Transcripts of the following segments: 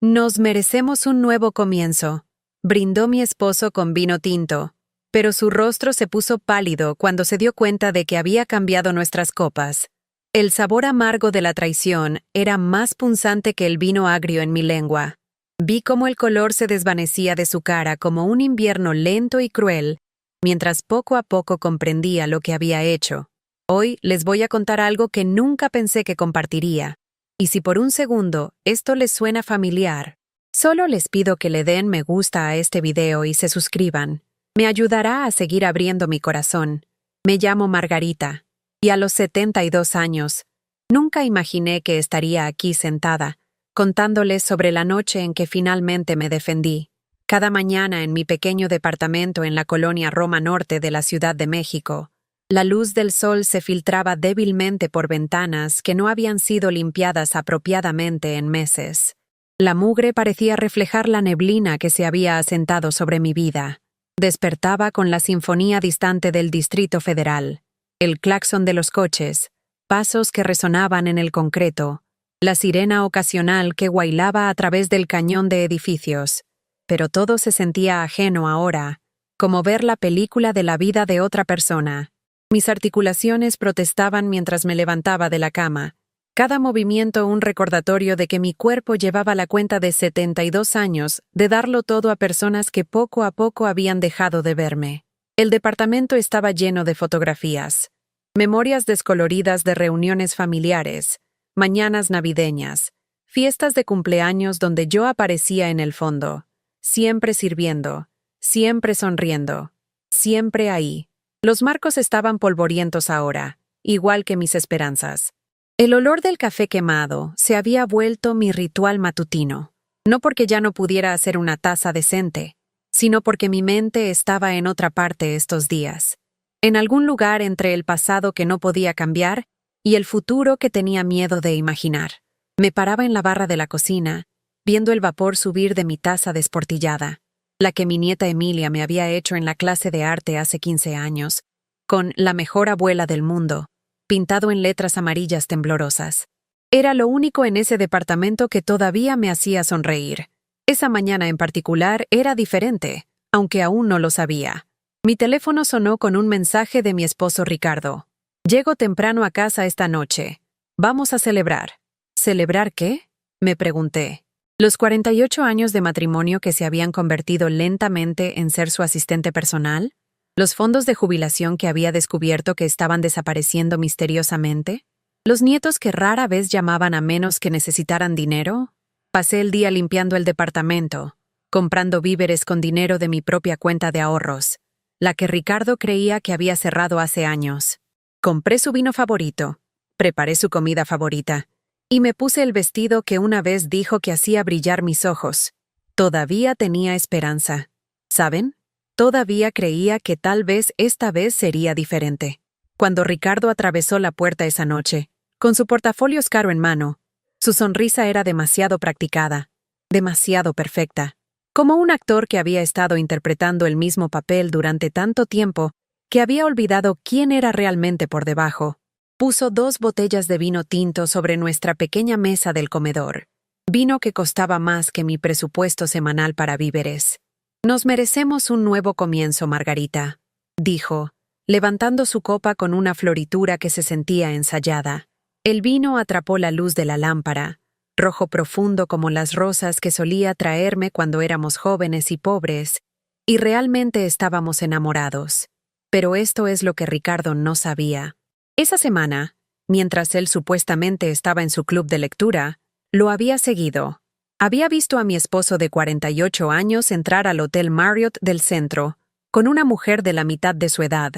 Nos merecemos un nuevo comienzo, brindó mi esposo con vino tinto, pero su rostro se puso pálido cuando se dio cuenta de que había cambiado nuestras copas. El sabor amargo de la traición era más punzante que el vino agrio en mi lengua. Vi cómo el color se desvanecía de su cara como un invierno lento y cruel, mientras poco a poco comprendía lo que había hecho. Hoy les voy a contar algo que nunca pensé que compartiría. Y si por un segundo esto les suena familiar, solo les pido que le den me gusta a este video y se suscriban. Me ayudará a seguir abriendo mi corazón. Me llamo Margarita, y a los 72 años, nunca imaginé que estaría aquí sentada, contándoles sobre la noche en que finalmente me defendí. Cada mañana en mi pequeño departamento en la colonia Roma Norte de la Ciudad de México, la luz del sol se filtraba débilmente por ventanas que no habían sido limpiadas apropiadamente en meses. La mugre parecía reflejar la neblina que se había asentado sobre mi vida. Despertaba con la sinfonía distante del Distrito Federal, el claxon de los coches, pasos que resonaban en el concreto, la sirena ocasional que guailaba a través del cañón de edificios. Pero todo se sentía ajeno ahora, como ver la película de la vida de otra persona. Mis articulaciones protestaban mientras me levantaba de la cama. Cada movimiento un recordatorio de que mi cuerpo llevaba la cuenta de 72 años de darlo todo a personas que poco a poco habían dejado de verme. El departamento estaba lleno de fotografías, memorias descoloridas de reuniones familiares, mañanas navideñas, fiestas de cumpleaños donde yo aparecía en el fondo, siempre sirviendo, siempre sonriendo, siempre ahí. Los marcos estaban polvorientos ahora, igual que mis esperanzas. El olor del café quemado se había vuelto mi ritual matutino, no porque ya no pudiera hacer una taza decente, sino porque mi mente estaba en otra parte estos días, en algún lugar entre el pasado que no podía cambiar y el futuro que tenía miedo de imaginar. Me paraba en la barra de la cocina, viendo el vapor subir de mi taza desportillada, la que mi nieta Emilia me había hecho en la clase de arte hace 15 años, con la mejor abuela del mundo, pintado en letras amarillas temblorosas. Era lo único en ese departamento que todavía me hacía sonreír. Esa mañana en particular era diferente, aunque aún no lo sabía. Mi teléfono sonó con un mensaje de mi esposo Ricardo. «Llego temprano a casa esta noche. Vamos a celebrar». ¿Celebrar qué?, me pregunté. Los 48 años de matrimonio que se habían convertido lentamente en ser su asistente personal, los fondos de jubilación que había descubierto que estaban desapareciendo misteriosamente, los nietos que rara vez llamaban a menos que necesitaran dinero. Pasé el día limpiando el departamento, comprando víveres con dinero de mi propia cuenta de ahorros, la que Ricardo creía que había cerrado hace años. Compré su vino favorito, preparé su comida favorita, y me puse el vestido que una vez dijo que hacía brillar mis ojos. Todavía tenía esperanza. ¿Saben? Todavía creía que tal vez esta vez sería diferente. Cuando Ricardo atravesó la puerta esa noche, con su portafolio caro en mano, su sonrisa era demasiado practicada, demasiado perfecta, como un actor que había estado interpretando el mismo papel durante tanto tiempo que había olvidado quién era realmente por debajo. Puso 2 botellas de vino tinto sobre nuestra pequeña mesa del comedor, vino que costaba más que mi presupuesto semanal para víveres. «Nos merecemos un nuevo comienzo, Margarita», dijo, levantando su copa con una floritura que se sentía ensayada. El vino atrapó la luz de la lámpara, rojo profundo como las rosas que solía traerme cuando éramos jóvenes y pobres, y realmente estábamos enamorados. Pero esto es lo que Ricardo no sabía. Esa semana, mientras él supuestamente estaba en su club de lectura, lo había seguido. Había visto a mi esposo de 48 años entrar al Hotel Marriott del centro, con una mujer de la mitad de su edad.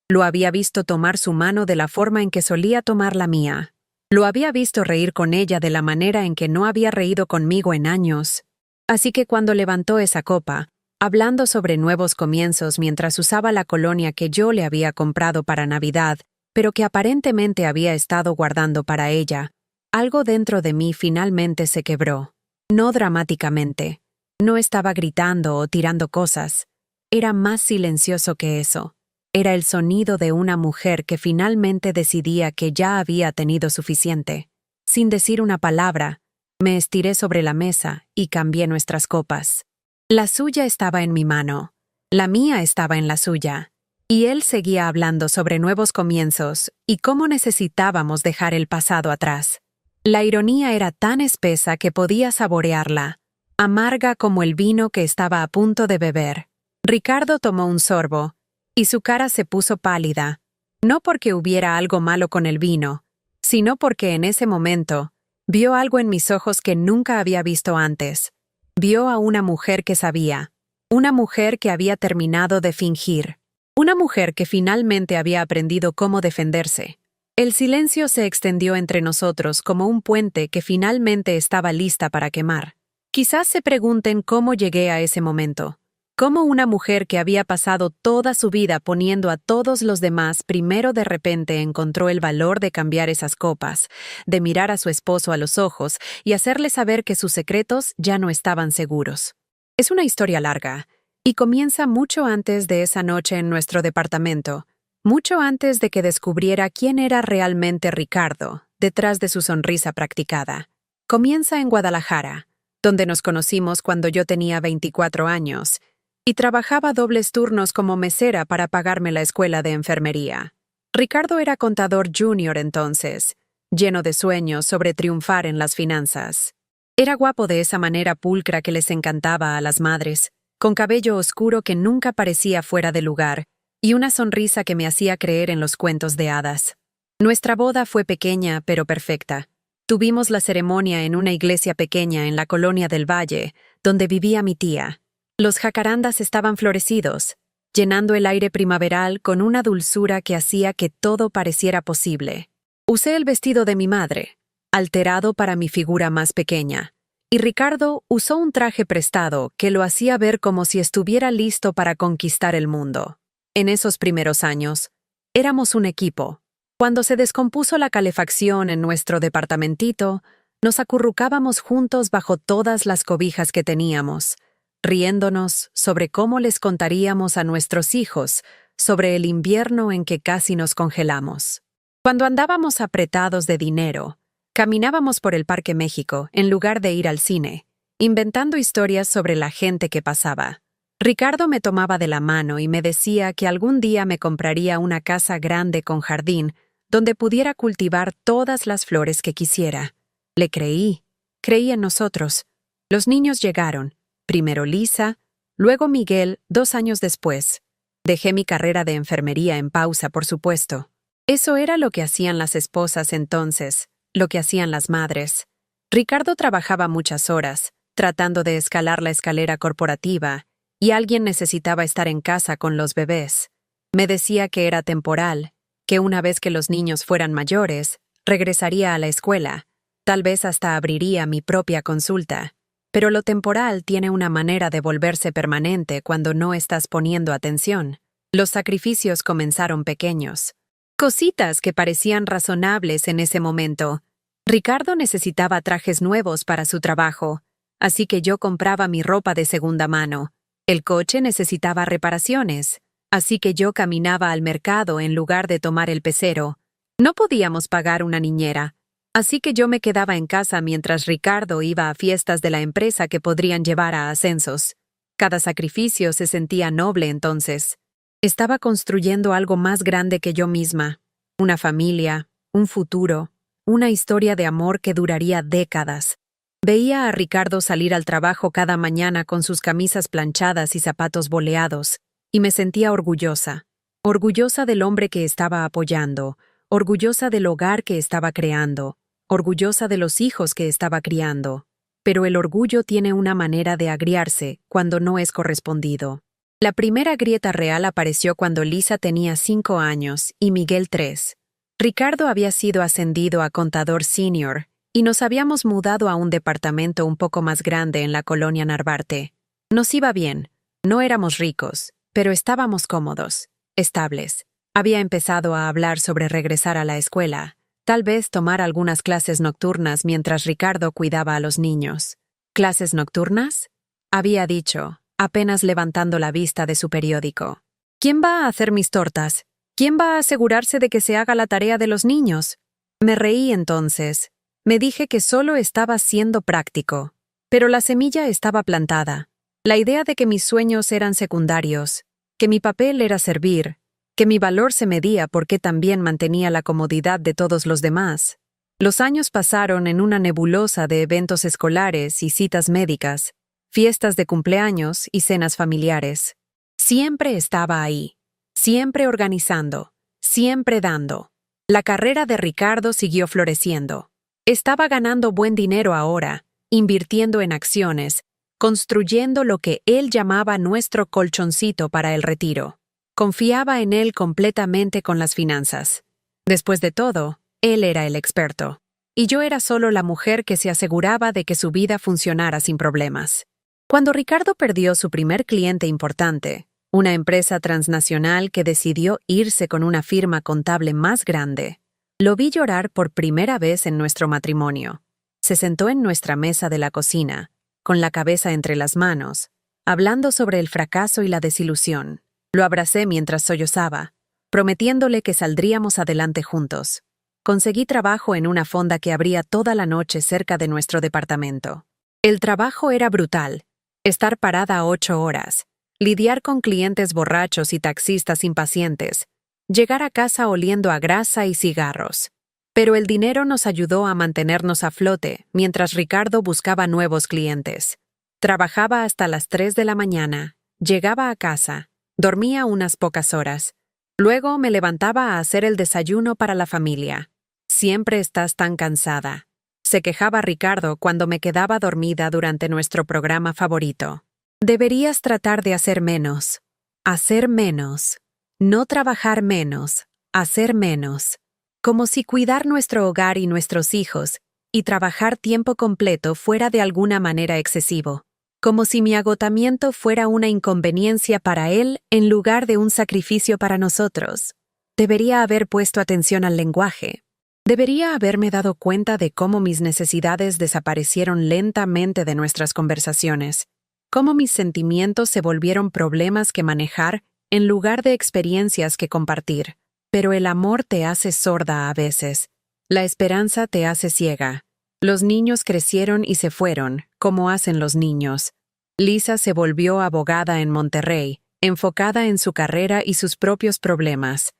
Lo había visto tomar su mano de la forma en que solía tomar la mía. Lo había visto reír con ella de la manera en que no había reído conmigo en años. Así que cuando levantó esa copa, hablando sobre nuevos comienzos mientras usaba la colonia que yo le había comprado para Navidad, pero que aparentemente había estado guardando para ella, algo dentro de mí finalmente se quebró. No dramáticamente. No estaba gritando o tirando cosas. Era más silencioso que eso. Era el sonido de una mujer que finalmente decidía que ya había tenido suficiente. Sin decir una palabra, Me estiré sobre la mesa y cambié nuestras copas. La suya estaba en mi mano, la mía estaba en la suya, y él seguía hablando sobre nuevos comienzos y cómo necesitábamos dejar el pasado atrás. La ironía era tan espesa que podía saborearla, amarga como el vino que estaba a punto de beber. Ricardo tomó un sorbo, y su cara se puso pálida, no porque hubiera algo malo con el vino, sino porque en ese momento vio algo en mis ojos que nunca había visto antes. Vio a una mujer que sabía, una mujer que había terminado de fingir, una mujer que finalmente había aprendido cómo defenderse. El silencio se extendió entre nosotros como un puente que finalmente estaba lista para quemar. Quizás se pregunten cómo llegué a ese momento. Cómo una mujer que había pasado toda su vida poniendo a todos los demás primero de repente encontró el valor de cambiar esas copas, de mirar a su esposo a los ojos y hacerle saber que sus secretos ya no estaban seguros. Es una historia larga, y comienza mucho antes de esa noche en nuestro departamento, mucho antes de que descubriera quién era realmente Ricardo, detrás de su sonrisa practicada. Comienza en Guadalajara, donde nos conocimos cuando yo tenía 24 años, y trabajaba dobles turnos como mesera para pagarme la escuela de enfermería. Ricardo era contador junior entonces, lleno de sueños sobre triunfar en las finanzas. Era guapo de esa manera pulcra que les encantaba a las madres, con cabello oscuro que nunca parecía fuera de lugar, y una sonrisa que me hacía creer en los cuentos de hadas. Nuestra boda fue pequeña pero perfecta. Tuvimos la ceremonia en una iglesia pequeña en la colonia del Valle, donde vivía mi tía. Los jacarandas estaban florecidos, llenando el aire primaveral con una dulzura que hacía que todo pareciera posible. Usé el vestido de mi madre, alterado para mi figura más pequeña, y Ricardo usó un traje prestado que lo hacía ver como si estuviera listo para conquistar el mundo. En esos primeros años, éramos un equipo. Cuando se descompuso la calefacción en nuestro departamentito, nos acurrucábamos juntos bajo todas las cobijas que teníamos, riéndonos sobre cómo les contaríamos a nuestros hijos sobre el invierno en que casi nos congelamos. Cuando andábamos apretados de dinero, caminábamos por el Parque México en lugar de ir al cine, inventando historias sobre la gente que pasaba. Ricardo me tomaba de la mano y me decía que algún día me compraría una casa grande con jardín donde pudiera cultivar todas las flores que quisiera. Le creí en nosotros. Los niños llegaron. Primero Lisa, luego Miguel, 2 años después. Dejé mi carrera de enfermería en pausa, por supuesto. Eso era lo que hacían las esposas entonces, lo que hacían las madres. Ricardo trabajaba muchas horas, tratando de escalar la escalera corporativa, y alguien necesitaba estar en casa con los bebés. Me decía que era temporal, que una vez que los niños fueran mayores, regresaría a la escuela, tal vez hasta abriría mi propia consulta. Pero lo temporal tiene una manera de volverse permanente cuando no estás poniendo atención. Los sacrificios comenzaron pequeños. Cositas que parecían razonables en ese momento. Ricardo necesitaba trajes nuevos para su trabajo, así que yo compraba mi ropa de segunda mano. El coche necesitaba reparaciones, así que yo caminaba al mercado en lugar de tomar el pecero. No podíamos pagar una niñera, así que yo me quedaba en casa mientras Ricardo iba a fiestas de la empresa que podrían llevar a ascensos. Cada sacrificio se sentía noble entonces. Estaba construyendo algo más grande que yo misma. Una familia, un futuro, una historia de amor que duraría décadas. Veía a Ricardo salir al trabajo cada mañana con sus camisas planchadas y zapatos boleados, y me sentía orgullosa. Orgullosa del hombre que estaba apoyando, orgullosa del hogar que estaba creando, orgullosa de los hijos que estaba criando. Pero el orgullo tiene una manera de agriarse cuando no es correspondido. La primera grieta real apareció cuando Lisa tenía 5 años y Miguel 3. Ricardo había sido ascendido a contador senior y nos habíamos mudado a un departamento un poco más grande en la colonia Narvarte. Nos iba bien, no éramos ricos, pero estábamos cómodos, estables. Había empezado a hablar sobre regresar a la escuela, tal vez tomar algunas clases nocturnas mientras Ricardo cuidaba a los niños. ¿Clases nocturnas? Había dicho, apenas levantando la vista de su periódico. ¿Quién va a hacer mis tortas? ¿Quién va a asegurarse de que se haga la tarea de los niños? Me reí entonces, Me dije que solo estaba siendo práctico, pero la semilla estaba plantada. La idea de que mis sueños eran secundarios, que mi papel era servir, que mi valor se medía porque también mantenía la comodidad de todos los demás. Los años pasaron en una nebulosa de eventos escolares y citas médicas, fiestas de cumpleaños y cenas familiares. Siempre estaba ahí, siempre organizando, siempre dando. La carrera de Ricardo siguió floreciendo. Estaba ganando buen dinero ahora, invirtiendo en acciones, construyendo lo que él llamaba nuestro colchoncito para el retiro. Confiaba en él completamente con las finanzas. Después de todo, él era el experto, y yo era solo la mujer que se aseguraba de que su vida funcionara sin problemas. Cuando Ricardo perdió su primer cliente importante, una empresa transnacional que decidió irse con una firma contable más grande, lo vi llorar por primera vez en nuestro matrimonio. Se sentó en nuestra mesa de la cocina, con la cabeza entre las manos, hablando sobre el fracaso y la desilusión. Lo abracé mientras sollozaba, prometiéndole que saldríamos adelante juntos. Conseguí trabajo en una fonda que abría toda la noche cerca de nuestro departamento. El trabajo era brutal. Estar parada 8 horas, lidiar con clientes borrachos y taxistas impacientes, llegar a casa oliendo a grasa y cigarros. Pero el dinero nos ayudó a mantenernos a flote mientras Ricardo buscaba nuevos clientes. Trabajaba hasta las 3 de la mañana, llegaba a casa, dormía unas pocas horas. Luego me levantaba a hacer el desayuno para la familia. Siempre estás tan cansada, se quejaba Ricardo cuando me quedaba dormida durante nuestro programa favorito. Deberías tratar de hacer menos. Hacer menos. No trabajar menos. Hacer menos. Como si cuidar nuestro hogar y nuestros hijos y trabajar tiempo completo fuera de alguna manera excesivo. Como si mi agotamiento fuera una inconveniencia para él en lugar de un sacrificio para nosotros. Debería haber puesto atención al lenguaje. Debería haberme dado cuenta de cómo mis necesidades desaparecieron lentamente de nuestras conversaciones, cómo mis sentimientos se volvieron problemas que manejar en lugar de experiencias que compartir. Pero el amor te hace sorda a veces. La esperanza te hace ciega. Los niños crecieron y se fueron, como hacen los niños. Lisa se volvió abogada en Monterrey, enfocada en su carrera y sus propios problemas.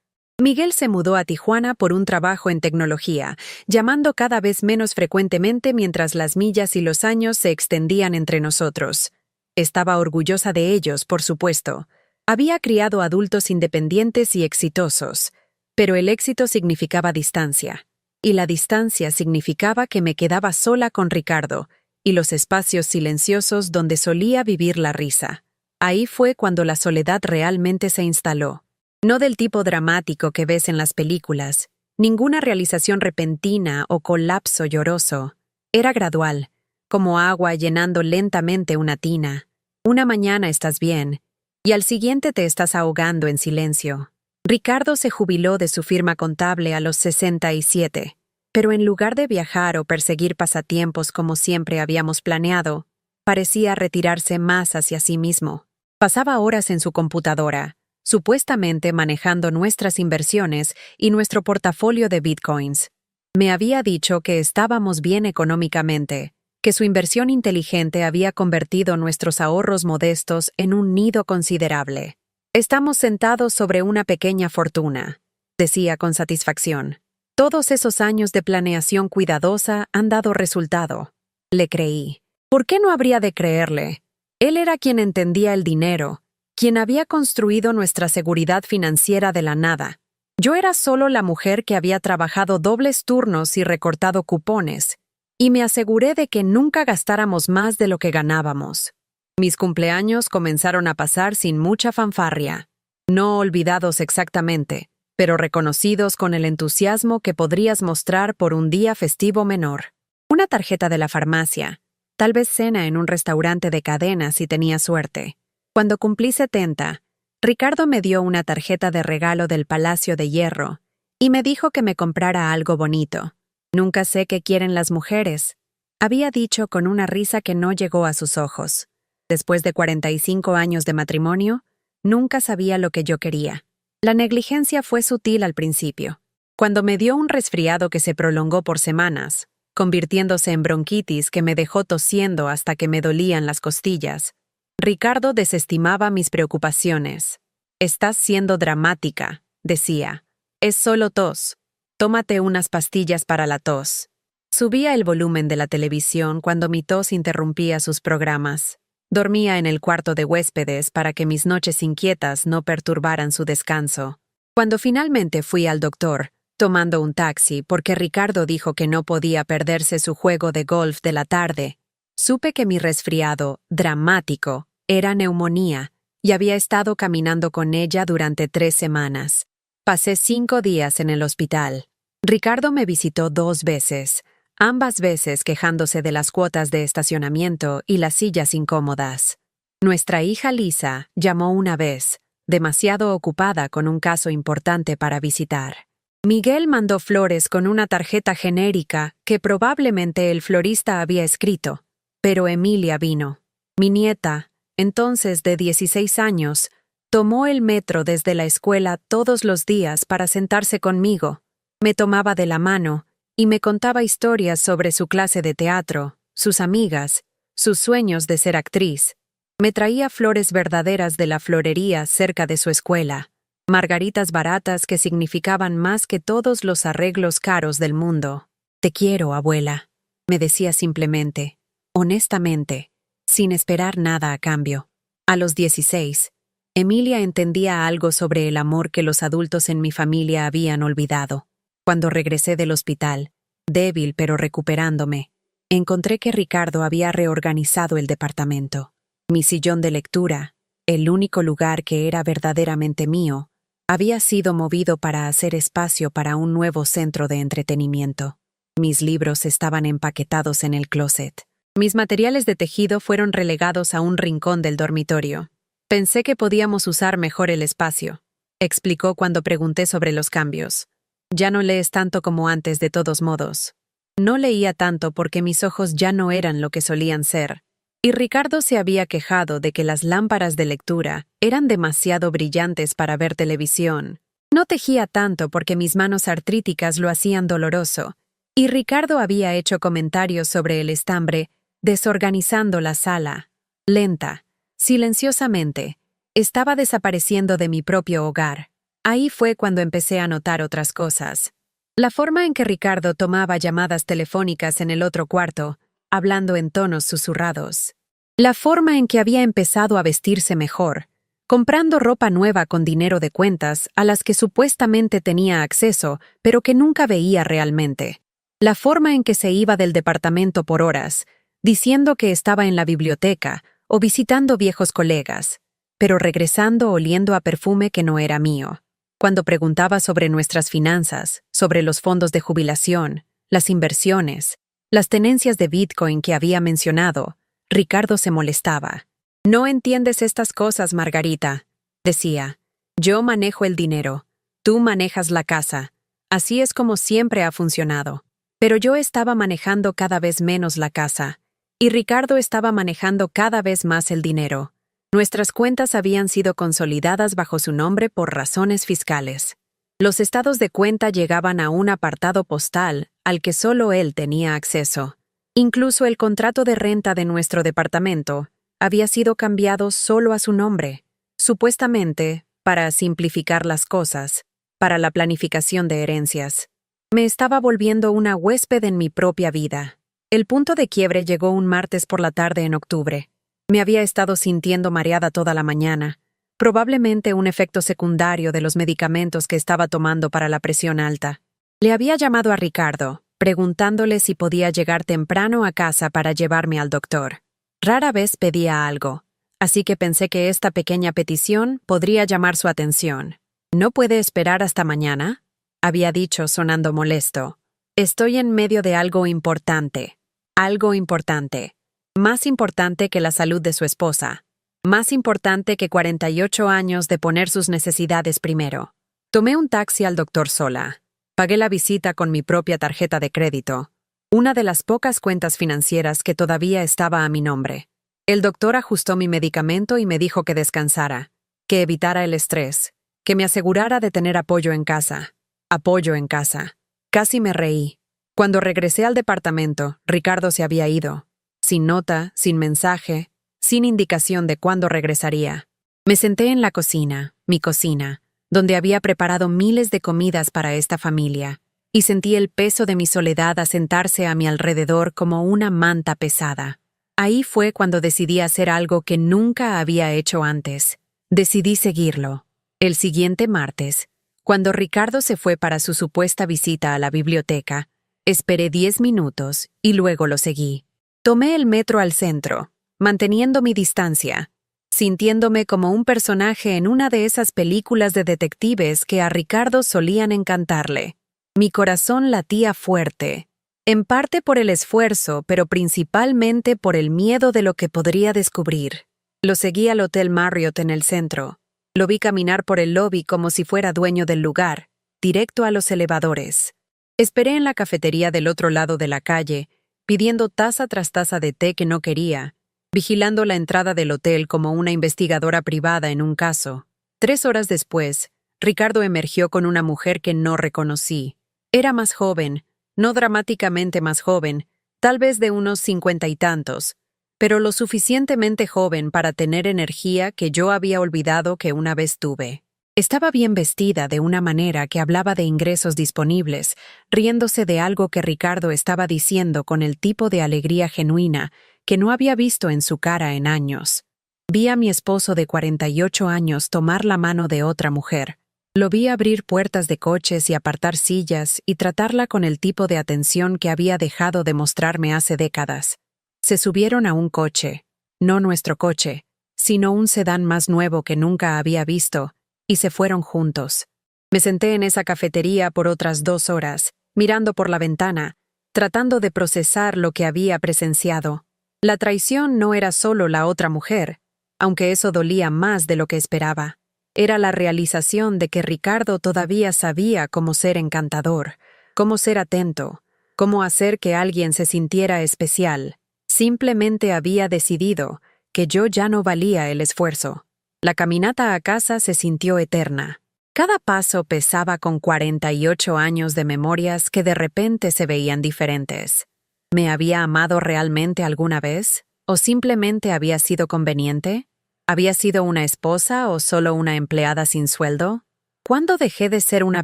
Miguel se mudó a Tijuana por un trabajo en tecnología, llamando cada vez menos frecuentemente mientras las millas y los años se extendían entre nosotros. Estaba orgullosa de ellos, por supuesto. Había criado adultos independientes y exitosos, pero el éxito significaba distancia, y la distancia significaba que me quedaba sola con Ricardo y los espacios silenciosos donde solía vivir la risa. Ahí fue cuando la soledad realmente se instaló. No del tipo dramático que ves en las películas, ninguna realización repentina o colapso lloroso. Era gradual, como agua llenando lentamente una tina. Una mañana estás bien, y al siguiente te estás ahogando en silencio. Ricardo se jubiló de su firma contable a los 67, pero en lugar de viajar o perseguir pasatiempos como siempre habíamos planeado, parecía retirarse más hacia sí mismo. Pasaba horas en su computadora, supuestamente manejando nuestras inversiones y nuestro portafolio de bitcoins. Me había dicho que estábamos bien económicamente, que su inversión inteligente había convertido nuestros ahorros modestos en un nido considerable. Estamos sentados sobre una pequeña fortuna, decía con satisfacción. Todos esos años de planeación cuidadosa han dado resultado. Le creí. ¿Por qué no habría de creerle? Él era quien entendía el dinero, quien había construido nuestra seguridad financiera de la nada. Yo era solo la mujer que había trabajado dobles turnos y recortado cupones, y me aseguré de que nunca gastáramos más de lo que ganábamos. Mis cumpleaños comenzaron a pasar sin mucha fanfarria, no olvidados exactamente, pero reconocidos con el entusiasmo que podrías mostrar por un día festivo menor. Una tarjeta de la farmacia, tal vez cena en un restaurante de cadena si tenía suerte. Cuando cumplí 70, Ricardo me dio una tarjeta de regalo del Palacio de Hierro y me dijo que me comprara algo bonito. Nunca sé qué quieren las mujeres, había dicho con una risa que no llegó a sus ojos. Después de 45 años de matrimonio, nunca sabía lo que yo quería. La negligencia fue sutil al principio. Cuando me dio un resfriado que se prolongó por semanas, convirtiéndose en bronquitis que me dejó tosiendo hasta que me dolían las costillas. Ricardo desestimaba mis preocupaciones. «Estás siendo dramática», decía. «Es solo tos. Tómate unas pastillas para la tos». Subía el volumen de la televisión cuando mi tos interrumpía sus programas. Dormía en el cuarto de huéspedes para que mis noches inquietas no perturbaran su descanso. Cuando finalmente fui al doctor, tomando un taxi porque Ricardo dijo que no podía perderse su juego de golf de la tarde, supe que mi resfriado, dramático, era neumonía y había estado caminando con ella durante 3 semanas. Pasé 5 días en el hospital. Ricardo me visitó 2 veces, ambas veces quejándose de las cuotas de estacionamiento y las sillas incómodas. Nuestra hija Lisa llamó una vez, demasiado ocupada con un caso importante para visitar. Miguel mandó flores con una tarjeta genérica que probablemente el florista había escrito, pero Emilia vino. Mi nieta, entonces de 16 años, tomó el metro desde la escuela todos los días para sentarse conmigo. Me tomaba de la mano y me contaba historias sobre su clase de teatro, sus amigas, sus sueños de ser actriz. Me traía flores verdaderas de la florería cerca de su escuela, margaritas baratas que significaban más que todos los arreglos caros del mundo. «Te quiero, abuela», me decía simplemente, honestamente, sin esperar nada a cambio. A los 16, Emilia entendía algo sobre el amor que los adultos en mi familia habían olvidado. Cuando regresé del hospital, débil pero recuperándome, encontré que Ricardo había reorganizado el departamento. Mi sillón de lectura, el único lugar que era verdaderamente mío, había sido movido para hacer espacio para un nuevo centro de entretenimiento. Mis libros estaban empaquetados en el closet. Mis materiales de tejido fueron relegados a un rincón del dormitorio. «Pensé que podíamos usar mejor el espacio», explicó cuando pregunté sobre los cambios. «Ya no lees tanto como antes de todos modos». No leía tanto porque mis ojos ya no eran lo que solían ser. Y Ricardo se había quejado de que las lámparas de lectura eran demasiado brillantes para ver televisión. No tejía tanto porque mis manos artríticas lo hacían doloroso. Y Ricardo había hecho comentarios sobre el estambre, desorganizando la sala. Lenta, silenciosamente, estaba desapareciendo de mi propio hogar. Ahí fue cuando empecé a notar otras cosas. La forma en que Ricardo tomaba llamadas telefónicas en el otro cuarto, hablando en tonos susurrados. La forma en que había empezado a vestirse mejor, comprando ropa nueva con dinero de cuentas a las que supuestamente tenía acceso, pero que nunca veía realmente. La forma en que se iba del departamento por horas, diciendo que estaba en la biblioteca o visitando viejos colegas, pero regresando oliendo a perfume que no era mío. Cuando preguntaba sobre nuestras finanzas, sobre los fondos de jubilación, las inversiones, las tenencias de Bitcoin que había mencionado, Ricardo se molestaba. «No entiendes estas cosas, Margarita», decía. «Yo manejo el dinero, tú manejas la casa. Así es como siempre ha funcionado». Pero yo estaba manejando cada vez menos la casa, y Ricardo estaba manejando cada vez más el dinero. Nuestras cuentas habían sido consolidadas bajo su nombre por razones fiscales. Los estados de cuenta llegaban a un apartado postal al que solo él tenía acceso. Incluso el contrato de renta de nuestro departamento había sido cambiado solo a su nombre, supuestamente para simplificar las cosas, para la planificación de herencias. Me estaba volviendo una huésped en mi propia vida. El punto de quiebre llegó un martes por la tarde en octubre. Me había estado sintiendo mareada toda la mañana, probablemente un efecto secundario de los medicamentos que estaba tomando para la presión alta. Le había llamado a Ricardo, preguntándole si podía llegar temprano a casa para llevarme al doctor. Rara vez pedía algo, así que pensé que esta pequeña petición podría llamar su atención. «¿No puede esperar hasta mañana?», había dicho sonando molesto. «Estoy en medio de algo importante. Algo importante. Más importante que la salud de su esposa. Más importante que 48 años de poner sus necesidades primero». Tomé un taxi al doctor sola. Pagué la visita con mi propia tarjeta de crédito, una de las pocas cuentas financieras que todavía estaba a mi nombre. El doctor ajustó mi medicamento y me dijo que descansara, que evitara el estrés, que me asegurara de tener apoyo en casa. Apoyo en casa. Casi me reí. Cuando regresé al departamento, Ricardo se había ido. Sin nota, sin mensaje, sin indicación de cuándo regresaría. Me senté en la cocina, mi cocina, donde había preparado miles de comidas para esta familia, y sentí el peso de mi soledad asentarse a mi alrededor como una manta pesada. Ahí fue cuando decidí hacer algo que nunca había hecho antes. Decidí seguirlo. El siguiente martes, cuando Ricardo se fue para su supuesta visita a la biblioteca, esperé 10 minutos y luego lo seguí. Tomé el metro al centro, manteniendo mi distancia, sintiéndome como un personaje en una de esas películas de detectives que a Ricardo solían encantarle. Mi corazón latía fuerte, en parte por el esfuerzo, pero principalmente por el miedo de lo que podría descubrir. Lo seguí al Hotel Marriott en el centro. Lo vi caminar por el lobby como si fuera dueño del lugar, directo a los elevadores. Esperé en la cafetería del otro lado de la calle, pidiendo taza tras taza de té que no quería, vigilando la entrada del hotel como una investigadora privada en un caso. 3 horas después, Ricardo emergió con una mujer que no reconocí. Era más joven, no dramáticamente más joven, tal vez de unos 50 y tantos, pero lo suficientemente joven para tener energía que yo había olvidado que una vez tuve. Estaba bien vestida de una manera que hablaba de ingresos disponibles, riéndose de algo que Ricardo estaba diciendo con el tipo de alegría genuina que no había visto en su cara en años. Vi a mi esposo de 48 años tomar la mano de otra mujer. Lo vi abrir puertas de coches y apartar sillas y tratarla con el tipo de atención que había dejado de mostrarme hace décadas. Se subieron a un coche, no nuestro coche, sino un sedán más nuevo que nunca había visto, y se fueron juntos. Me senté en esa cafetería por otras 2 horas, mirando por la ventana, tratando de procesar lo que había presenciado. La traición no era solo la otra mujer, aunque eso dolía más de lo que esperaba. Era la realización de que Ricardo todavía sabía cómo ser encantador, cómo ser atento, cómo hacer que alguien se sintiera especial. Simplemente había decidido que yo ya no valía el esfuerzo. La caminata a casa se sintió eterna. Cada paso pesaba con 48 años de memorias que de repente se veían diferentes. ¿Me había amado realmente alguna vez? ¿O simplemente había sido conveniente? ¿Había sido una esposa o solo una empleada sin sueldo? ¿Cuándo dejé de ser una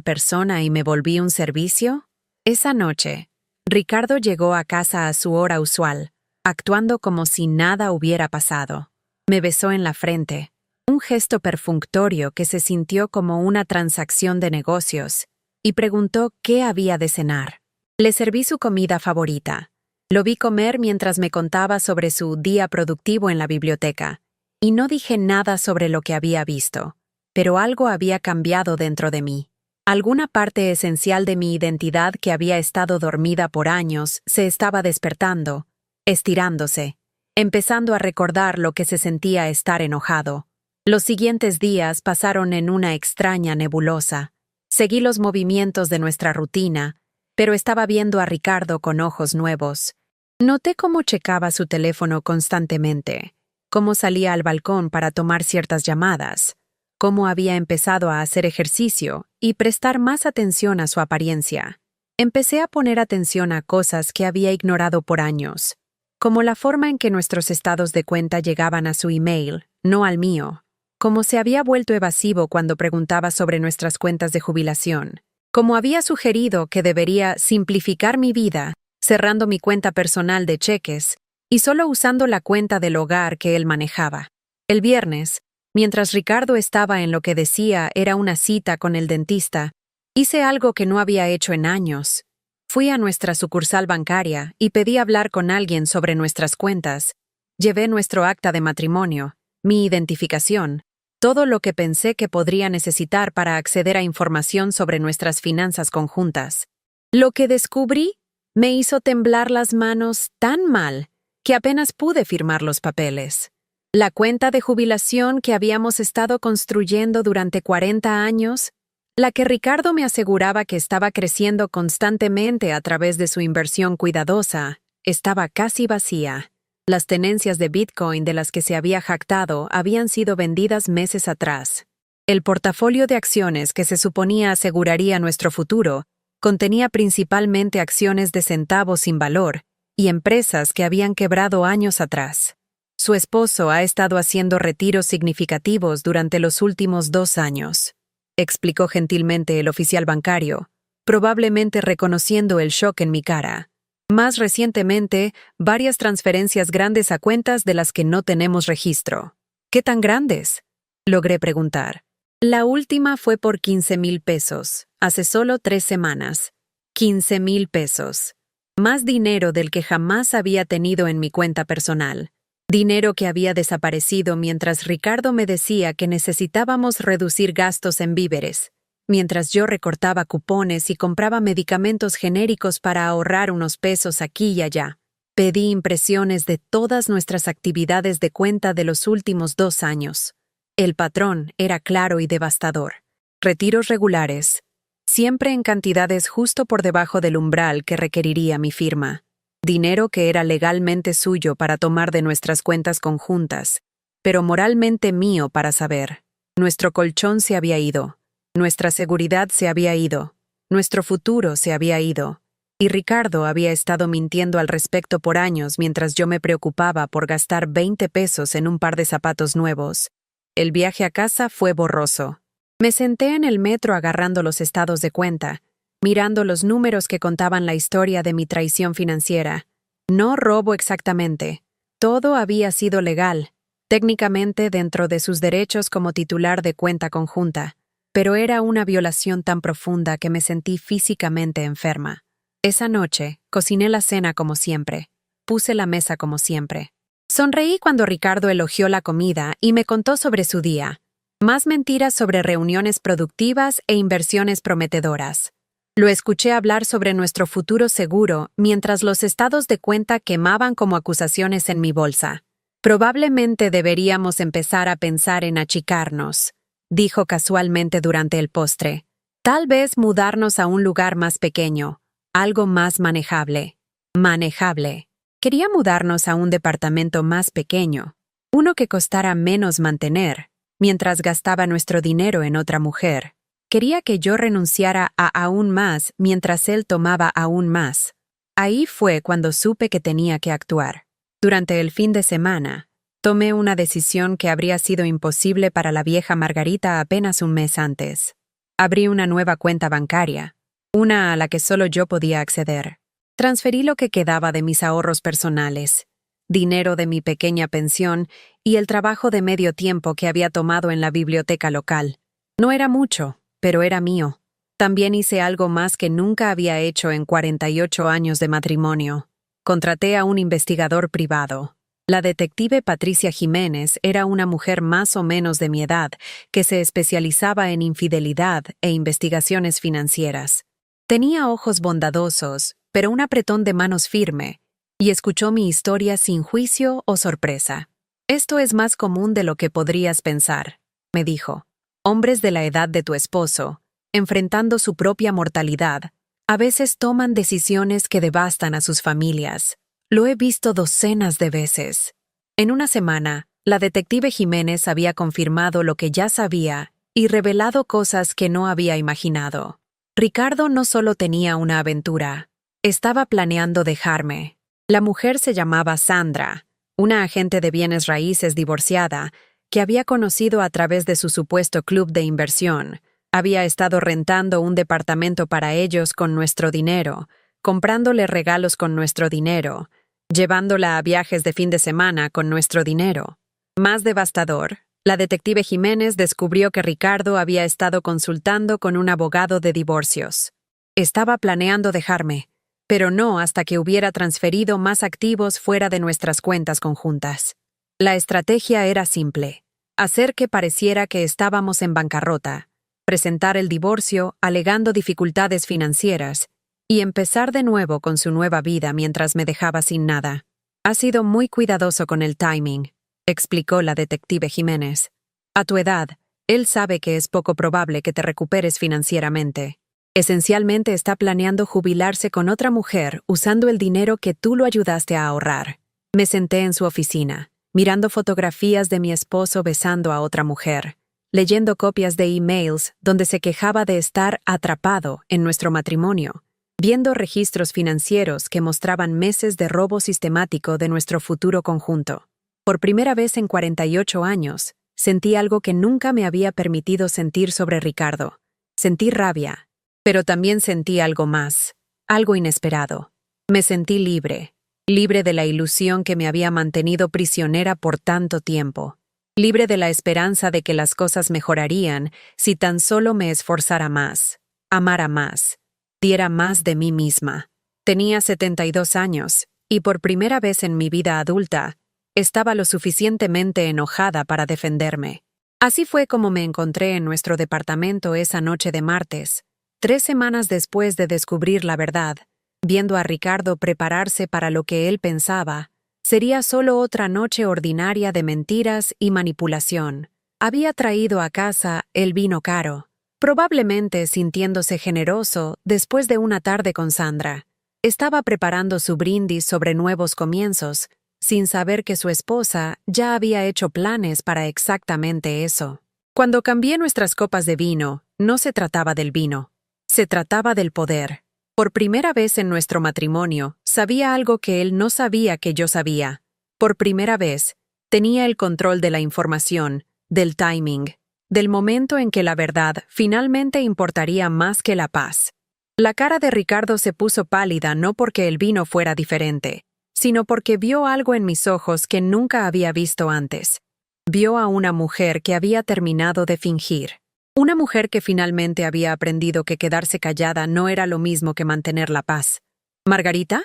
persona y me volví un servicio? Esa noche, Ricardo llegó a casa a su hora usual, actuando como si nada hubiera pasado. Me besó en la frente, un gesto perfunctorio que se sintió como una transacción de negocios, y preguntó qué había de cenar. Le serví su comida favorita. Lo vi comer mientras me contaba sobre su día productivo en la biblioteca, y no dije nada sobre lo que había visto, pero algo había cambiado dentro de mí. Alguna parte esencial de mi identidad que había estado dormida por años se estaba despertando, estirándose, empezando a recordar lo que se sentía estar enojado. Los siguientes días pasaron en una extraña nebulosa. Seguí los movimientos de nuestra rutina, pero estaba viendo a Ricardo con ojos nuevos. Noté cómo checaba su teléfono constantemente, cómo salía al balcón para tomar ciertas llamadas, cómo había empezado a hacer ejercicio y prestar más atención a su apariencia. Empecé a poner atención a cosas que había ignorado por años, como la forma en que nuestros estados de cuenta llegaban a su email, no al mío, como se había vuelto evasivo cuando preguntaba sobre nuestras cuentas de jubilación, como había sugerido que debería simplificar mi vida, cerrando mi cuenta personal de cheques y solo usando la cuenta del hogar que él manejaba. El viernes, mientras Ricardo estaba en lo que decía era una cita con el dentista, hice algo que no había hecho en años. Fui a nuestra sucursal bancaria y pedí hablar con alguien sobre nuestras cuentas. Llevé nuestro acta de matrimonio, mi identificación, todo lo que pensé que podría necesitar para acceder a información sobre nuestras finanzas conjuntas. Lo que descubrí me hizo temblar las manos tan mal que apenas pude firmar los papeles. La cuenta de jubilación que habíamos estado construyendo durante 40 años, la que Ricardo me aseguraba que estaba creciendo constantemente a través de su inversión cuidadosa, estaba casi vacía. Las tenencias de Bitcoin de las que se había jactado habían sido vendidas meses atrás. El portafolio de acciones que se suponía aseguraría nuestro futuro Contenía principalmente acciones de centavos sin valor y empresas que habían quebrado años atrás. Su esposo ha estado haciendo retiros significativos durante los últimos 2 años, explicó gentilmente el oficial bancario, probablemente reconociendo el shock en mi cara. Más recientemente, varias transferencias grandes a cuentas de las que no tenemos registro. ¿Qué tan grandes?, logré preguntar. La última fue por 15,000 pesos, hace solo 3 semanas. 15,000 pesos. Más dinero del que jamás había tenido en mi cuenta personal. Dinero que había desaparecido mientras Ricardo me decía que necesitábamos reducir gastos en víveres, mientras yo recortaba cupones y compraba medicamentos genéricos para ahorrar unos pesos aquí y allá. Pedí impresiones de todas nuestras actividades de cuenta de los últimos 2 años. El patrón era claro y devastador. Retiros regulares, siempre en cantidades justo por debajo del umbral que requeriría mi firma. Dinero que era legalmente suyo para tomar de nuestras cuentas conjuntas, pero moralmente mío para saber. Nuestro colchón se había ido, nuestra seguridad se había ido, nuestro futuro se había ido, y Ricardo había estado mintiendo al respecto por años mientras yo me preocupaba por gastar 20 pesos en un par de zapatos nuevos. El viaje a casa fue borroso. Me senté en el metro agarrando los estados de cuenta, mirando los números que contaban la historia de mi traición financiera. No robo exactamente. Todo había sido legal, técnicamente dentro de sus derechos como titular de cuenta conjunta, pero era una violación tan profunda que me sentí físicamente enferma. Esa noche, cociné la cena como siempre. Puse la mesa como siempre. Sonreí cuando Ricardo elogió la comida y me contó sobre su día. Más mentiras sobre reuniones productivas e inversiones prometedoras. Lo escuché hablar sobre nuestro futuro seguro mientras los estados de cuenta quemaban como acusaciones en mi bolsa. Probablemente deberíamos empezar a pensar en achicarnos, dijo casualmente durante el postre. Tal vez mudarnos a un lugar más pequeño, algo más manejable. Manejable. Quería mudarnos a un departamento más pequeño, uno que costara menos mantener, mientras gastaba nuestro dinero en otra mujer. Quería que yo renunciara a aún más mientras él tomaba aún más. Ahí fue cuando supe que tenía que actuar. Durante el fin de semana, tomé una decisión que habría sido imposible para la vieja Margarita apenas un mes antes. Abrí una nueva cuenta bancaria, una a la que solo yo podía acceder. Transferí lo que quedaba de mis ahorros personales, dinero de mi pequeña pensión y el trabajo de medio tiempo que había tomado en la biblioteca local. No era mucho, pero era mío. También hice algo más que nunca había hecho en 48 años de matrimonio. Contraté a un investigador privado. La detective Patricia Jiménez era una mujer más o menos de mi edad que se especializaba en infidelidad e investigaciones financieras. Tenía ojos bondadosos, pero un apretón de manos firme, y escuchó mi historia sin juicio o sorpresa. «Esto es más común de lo que podrías pensar», me dijo. «Hombres de la edad de tu esposo, enfrentando su propia mortalidad, a veces toman decisiones que devastan a sus familias. Lo he visto docenas de veces». En una semana, la detective Jiménez había confirmado lo que ya sabía y revelado cosas que no había imaginado. Ricardo no solo tenía una aventura, estaba planeando dejarme. La mujer se llamaba Sandra, una agente de bienes raíces divorciada que había conocido a través de su supuesto club de inversión. Había estado rentando un departamento para ellos con nuestro dinero, comprándole regalos con nuestro dinero, llevándola a viajes de fin de semana con nuestro dinero. Más devastador, la detective Jiménez descubrió que Ricardo había estado consultando con un abogado de divorcios. Estaba planeando dejarme, pero no hasta que hubiera transferido más activos fuera de nuestras cuentas conjuntas. La estrategia era simple: hacer que pareciera que estábamos en bancarrota, presentar el divorcio alegando dificultades financieras y empezar de nuevo con su nueva vida mientras me dejaba sin nada. «Ha sido muy cuidadoso con el timing», explicó la detective Jiménez. «A tu edad, él sabe que es poco probable que te recuperes financieramente. Esencialmente está planeando jubilarse con otra mujer usando el dinero que tú lo ayudaste a ahorrar». Me senté en su oficina, mirando fotografías de mi esposo besando a otra mujer. leyendo copias de emails donde se quejaba de estar atrapado en nuestro matrimonio, viendo registros financieros que mostraban meses de robo sistemático de nuestro futuro conjunto. Por primera vez en 48 años, sentí algo que nunca me había permitido sentir sobre Ricardo. Sentí rabia, pero también sentí algo más, algo inesperado. Me sentí libre, libre de la ilusión que me había mantenido prisionera por tanto tiempo, libre de la esperanza de que las cosas mejorarían si tan solo me esforzara más, amara más, diera más de mí misma. Tenía 72 años, y por primera vez en mi vida adulta, estaba lo suficientemente enojada para defenderme. Así fue como me encontré en nuestro departamento esa noche de martes, 3 semanas después de descubrir la verdad, viendo a Ricardo prepararse para lo que él pensaba. Sería solo otra noche ordinaria de mentiras y manipulación. Había traído a casa el vino caro, probablemente sintiéndose generoso después de una tarde con Sandra. Estaba preparando su brindis sobre nuevos comienzos, sin saber que su esposa ya había hecho planes para exactamente eso. Cuando cambié nuestras copas de vino, no se trataba del vino. Se trataba del poder. Por primera vez en nuestro matrimonio, sabía algo que él no sabía que yo sabía. Por primera vez, tenía el control de la información, del timing, del momento en que la verdad finalmente importaría más que la paz. La cara de Ricardo se puso pálida no porque el vino fuera diferente, sino porque vio algo en mis ojos que nunca había visto antes. Vio a una mujer que había terminado de fingir. Una mujer que finalmente había aprendido que quedarse callada no era lo mismo que mantener la paz. «¿Margarita?»,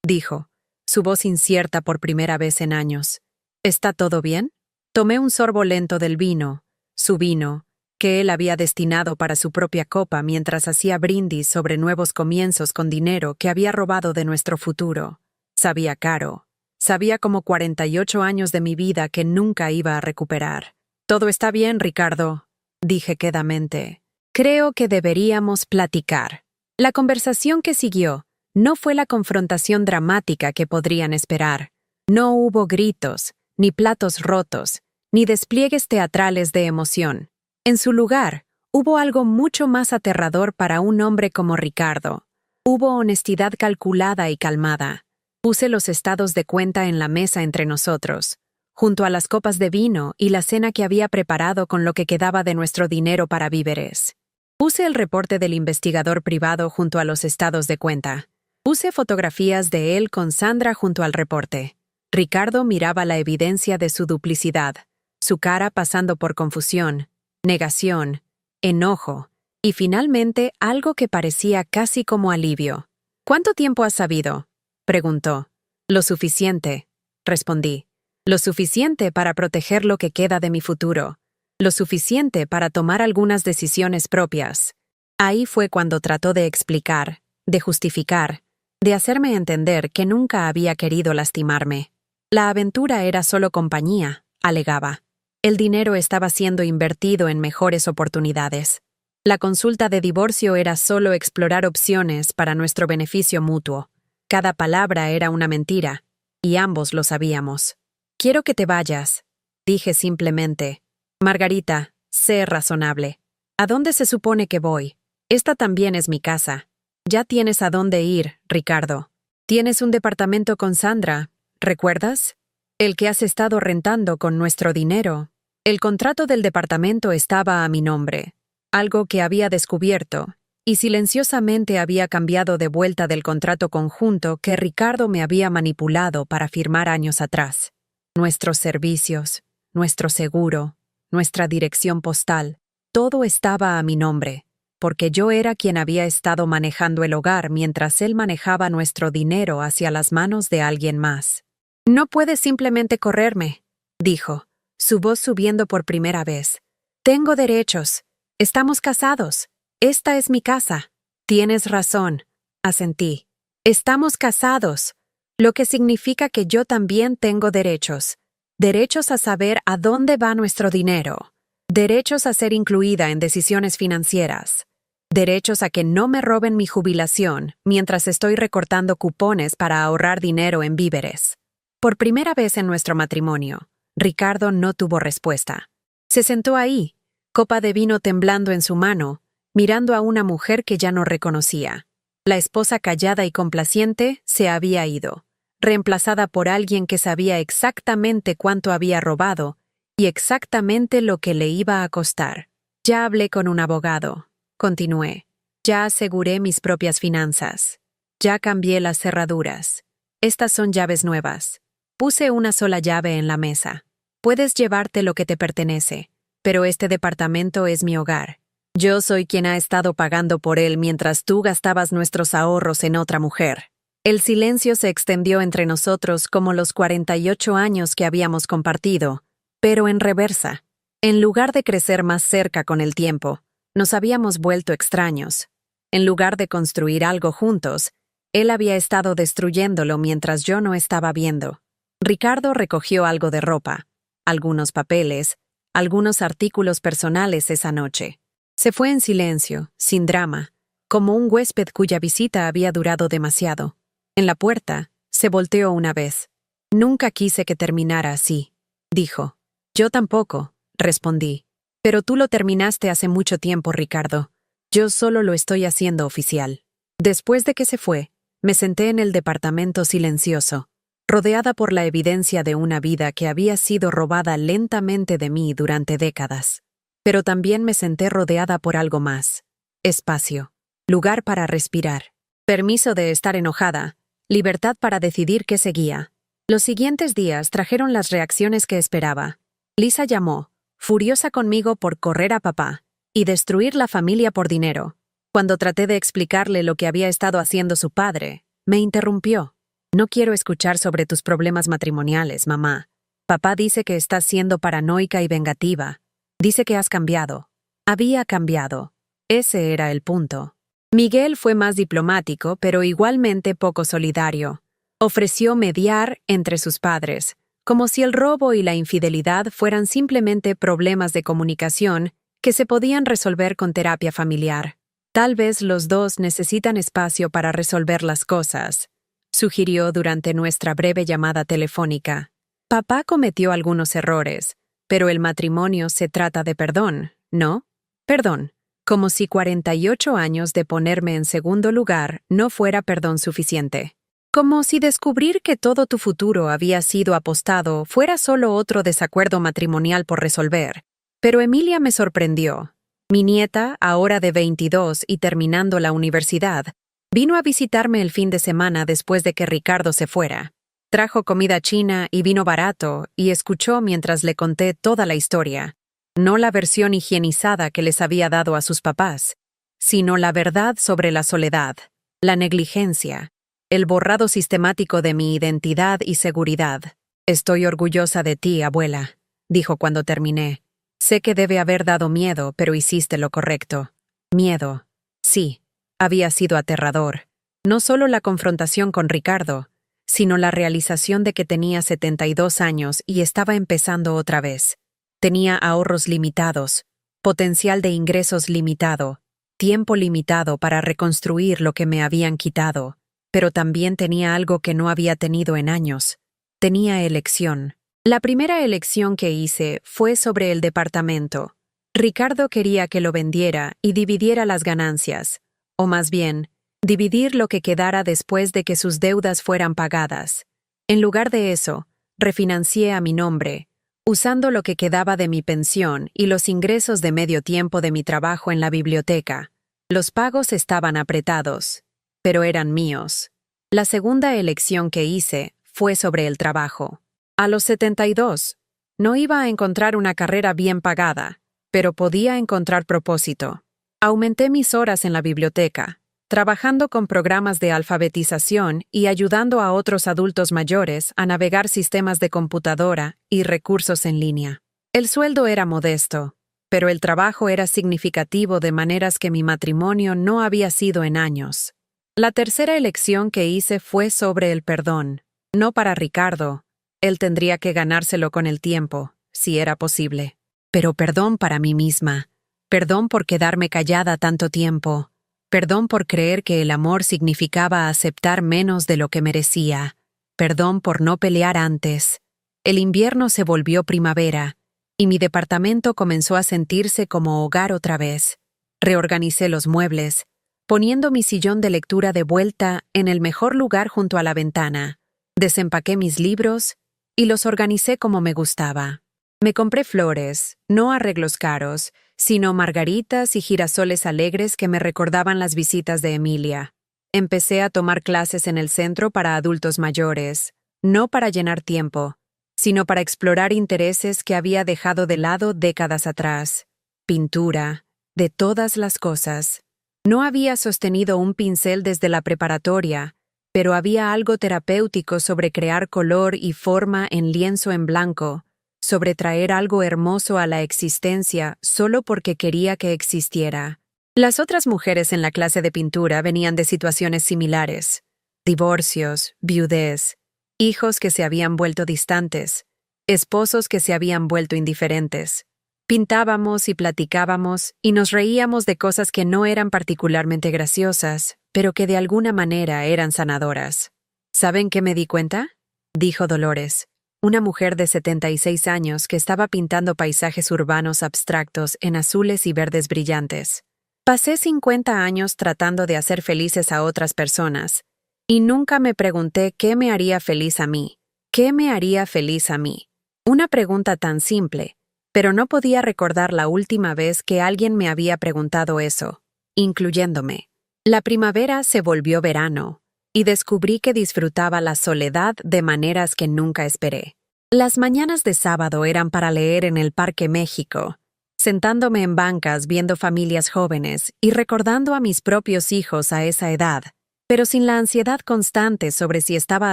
dijo, su voz incierta por primera vez en años. «¿Está todo bien?». Tomé un sorbo lento del vino, su vino, que él había destinado para su propia copa mientras hacía brindis sobre nuevos comienzos con dinero que había robado de nuestro futuro. Sabía caro. Sabía como 48 años de mi vida que nunca iba a recuperar. «Todo está bien, Ricardo», dije quedamente. «Creo que deberíamos platicar». La conversación que siguió no fue la confrontación dramática que podrían esperar. No hubo gritos, ni platos rotos, ni despliegues teatrales de emoción. En su lugar, hubo algo mucho más aterrador para un hombre como Ricardo. Hubo honestidad calculada y calmada. Puse los estados de cuenta en la mesa entre nosotros, junto a las copas de vino y la cena que había preparado con lo que quedaba de nuestro dinero para víveres. Puse el reporte del investigador privado junto a los estados de cuenta. Puse fotografías de él con Sandra junto al reporte. Ricardo miraba la evidencia de su duplicidad, su cara pasando por confusión, negación, enojo, y finalmente algo que parecía casi como alivio. «¿Cuánto tiempo has sabido?», preguntó. «Lo suficiente», respondí. «Lo suficiente para proteger lo que queda de mi futuro. Lo suficiente para tomar algunas decisiones propias». Ahí fue cuando trató de explicar, de justificar, de hacerme entender que nunca había querido lastimarme. La aventura era solo compañía, alegaba. El dinero estaba siendo invertido en mejores oportunidades. La consulta de divorcio era solo explorar opciones para nuestro beneficio mutuo. Cada palabra era una mentira, y ambos lo sabíamos. «Quiero que te vayas», dije simplemente. «Margarita, sé razonable. ¿A dónde se supone que voy? Esta también es mi casa. Ya tienes a dónde ir, Ricardo. Tienes un departamento con Sandra, ¿recuerdas? El que has estado rentando con nuestro dinero. El contrato del departamento estaba a mi nombre, algo que había descubierto, y silenciosamente había cambiado de vuelta del contrato conjunto que Ricardo me había manipulado para firmar años atrás. Nuestros servicios, nuestro seguro, nuestra dirección postal, todo estaba a mi nombre, porque yo era quien había estado manejando el hogar mientras él manejaba nuestro dinero hacia las manos de alguien más. «No puedes simplemente correrme», dijo, su voz subiendo por primera vez. «Tengo derechos. Estamos casados. Esta es mi casa». «Tienes razón», asentí. «Estamos casados, lo que significa que yo también tengo derechos. Derechos a saber a dónde va nuestro dinero. Derechos a ser incluida en decisiones financieras. Derechos a que no me roben mi jubilación mientras estoy recortando cupones para ahorrar dinero en víveres». Por primera vez en nuestro matrimonio, Ricardo no tuvo respuesta. Se sentó ahí, copa de vino temblando en su mano, mirando a una mujer que ya no reconocía. La esposa callada y complaciente se había ido, reemplazada por alguien que sabía exactamente cuánto había robado y exactamente lo que le iba a costar. Ya hablé con un abogado, continué. Ya aseguré mis propias finanzas. Ya cambié las cerraduras. Estas son llaves nuevas. Puse una sola llave en la mesa. Puedes llevarte lo que te pertenece, pero este departamento es mi hogar. Yo soy quien ha estado pagando por él mientras tú gastabas nuestros ahorros en otra mujer. El silencio se extendió entre nosotros como los 48 años que habíamos compartido, pero en reversa. En lugar de crecer más cerca con el tiempo, nos habíamos vuelto extraños. En lugar de construir algo juntos, él había estado destruyéndolo mientras yo no estaba viendo. Ricardo recogió algo de ropa, algunos papeles, algunos artículos personales esa noche. Se fue en silencio, sin drama, como un huésped cuya visita había durado demasiado. En la puerta, se volteó una vez. Nunca quise que terminara así, dijo. Yo tampoco, respondí. Pero tú lo terminaste hace mucho tiempo, Ricardo. Yo solo lo estoy haciendo oficial. Después de que se fue, me senté en el departamento silencioso, rodeada por la evidencia de una vida que había sido robada lentamente de mí durante décadas. Pero también me senté rodeada por algo más. Espacio. Lugar para respirar. Permiso de estar enojada. Libertad para decidir qué seguía. Los siguientes días trajeron las reacciones que esperaba. Lisa llamó, furiosa conmigo por correr a papá y destruir la familia por dinero. Cuando traté de explicarle lo que había estado haciendo su padre, me interrumpió. No quiero escuchar sobre tus problemas matrimoniales, mamá. Papá dice que estás siendo paranoica y vengativa. Dice que has cambiado. Había cambiado. Ese era el punto. Miguel fue más diplomático, pero igualmente poco solidario. Ofreció mediar entre sus padres, como si el robo y la infidelidad fueran simplemente problemas de comunicación que se podían resolver con terapia familiar. Tal vez los dos necesitan espacio para resolver las cosas, sugirió durante nuestra breve llamada telefónica. Papá cometió algunos errores, pero el matrimonio se trata de perdón, ¿no? Perdón, como si 48 años de ponerme en segundo lugar no fuera perdón suficiente. Como si descubrir que todo tu futuro había sido apostado fuera solo otro desacuerdo matrimonial por resolver. Pero Emilia me sorprendió. Mi nieta, ahora de 22 y terminando la universidad, vino a visitarme el fin de semana después de que Ricardo se fuera. Trajo comida china y vino barato y escuchó mientras le conté toda la historia. No la versión higienizada que les había dado a sus papás, sino la verdad sobre la soledad, la negligencia, el borrado sistemático de mi identidad y seguridad. Estoy orgullosa de ti, abuela, dijo cuando terminé. Sé que debe haber dado miedo, pero hiciste lo correcto. Miedo. Sí, había sido aterrador. No solo la confrontación con Ricardo, sino la realización de que tenía 72 años y estaba empezando otra vez. Tenía ahorros limitados, potencial de ingresos limitado, tiempo limitado para reconstruir lo que me habían quitado, pero también tenía algo que no había tenido en años. Tenía elección. La primera elección que hice fue sobre el departamento. Ricardo quería que lo vendiera y dividiera las ganancias, o más bien, dividir lo que quedara después de que sus deudas fueran pagadas. En lugar de eso, refinancié a mi nombre, usando lo que quedaba de mi pensión y los ingresos de medio tiempo de mi trabajo en la biblioteca. Los pagos estaban apretados, pero eran míos. La segunda elección que hice fue sobre el trabajo. A los 72, no iba a encontrar una carrera bien pagada, pero podía encontrar propósito. Aumenté mis horas en la biblioteca, trabajando con programas de alfabetización y ayudando a otros adultos mayores a navegar sistemas de computadora y recursos en línea. El sueldo era modesto, pero el trabajo era significativo de maneras que mi matrimonio no había sido en años. La tercera elección que hice fue sobre el perdón, no para Ricardo. Él tendría que ganárselo con el tiempo, si era posible. Pero perdón para mí misma. Perdón por quedarme callada tanto tiempo. Perdón por creer que el amor significaba aceptar menos de lo que merecía. Perdón por no pelear antes. El invierno se volvió primavera, y mi departamento comenzó a sentirse como hogar otra vez. Reorganicé los muebles, poniendo mi sillón de lectura de vuelta en el mejor lugar junto a la ventana. Desempaqué mis libros y los organicé como me gustaba. Me compré flores, no arreglos caros, sino margaritas y girasoles alegres que me recordaban las visitas de Emilia. Empecé a tomar clases en el centro para adultos mayores, no para llenar tiempo, sino para explorar intereses que había dejado de lado décadas atrás. Pintura, de todas las cosas. No había sostenido un pincel desde la preparatoria, pero había algo terapéutico sobre crear color y forma en lienzo en blanco, sobre traer algo hermoso a la existencia solo porque quería que existiera. Las otras mujeres en la clase de pintura venían de situaciones similares: divorcios, viudez, hijos que se habían vuelto distantes, esposos que se habían vuelto indiferentes. Pintábamos y platicábamos y nos reíamos de cosas que no eran particularmente graciosas, pero que de alguna manera eran sanadoras. ¿Saben qué me di cuenta?, dijo Dolores, una mujer de 76 años que estaba pintando paisajes urbanos abstractos en azules y verdes brillantes. Pasé 50 años tratando de hacer felices a otras personas, y nunca me pregunté qué me haría feliz a mí. ¿Qué me haría feliz a mí? Una pregunta tan simple, pero no podía recordar la última vez que alguien me había preguntado eso, incluyéndome. La primavera se volvió verano, y descubrí que disfrutaba la soledad de maneras que nunca esperé. Las mañanas de sábado eran para leer en el Parque México, sentándome en bancas viendo familias jóvenes y recordando a mis propios hijos a esa edad, pero sin la ansiedad constante sobre si estaba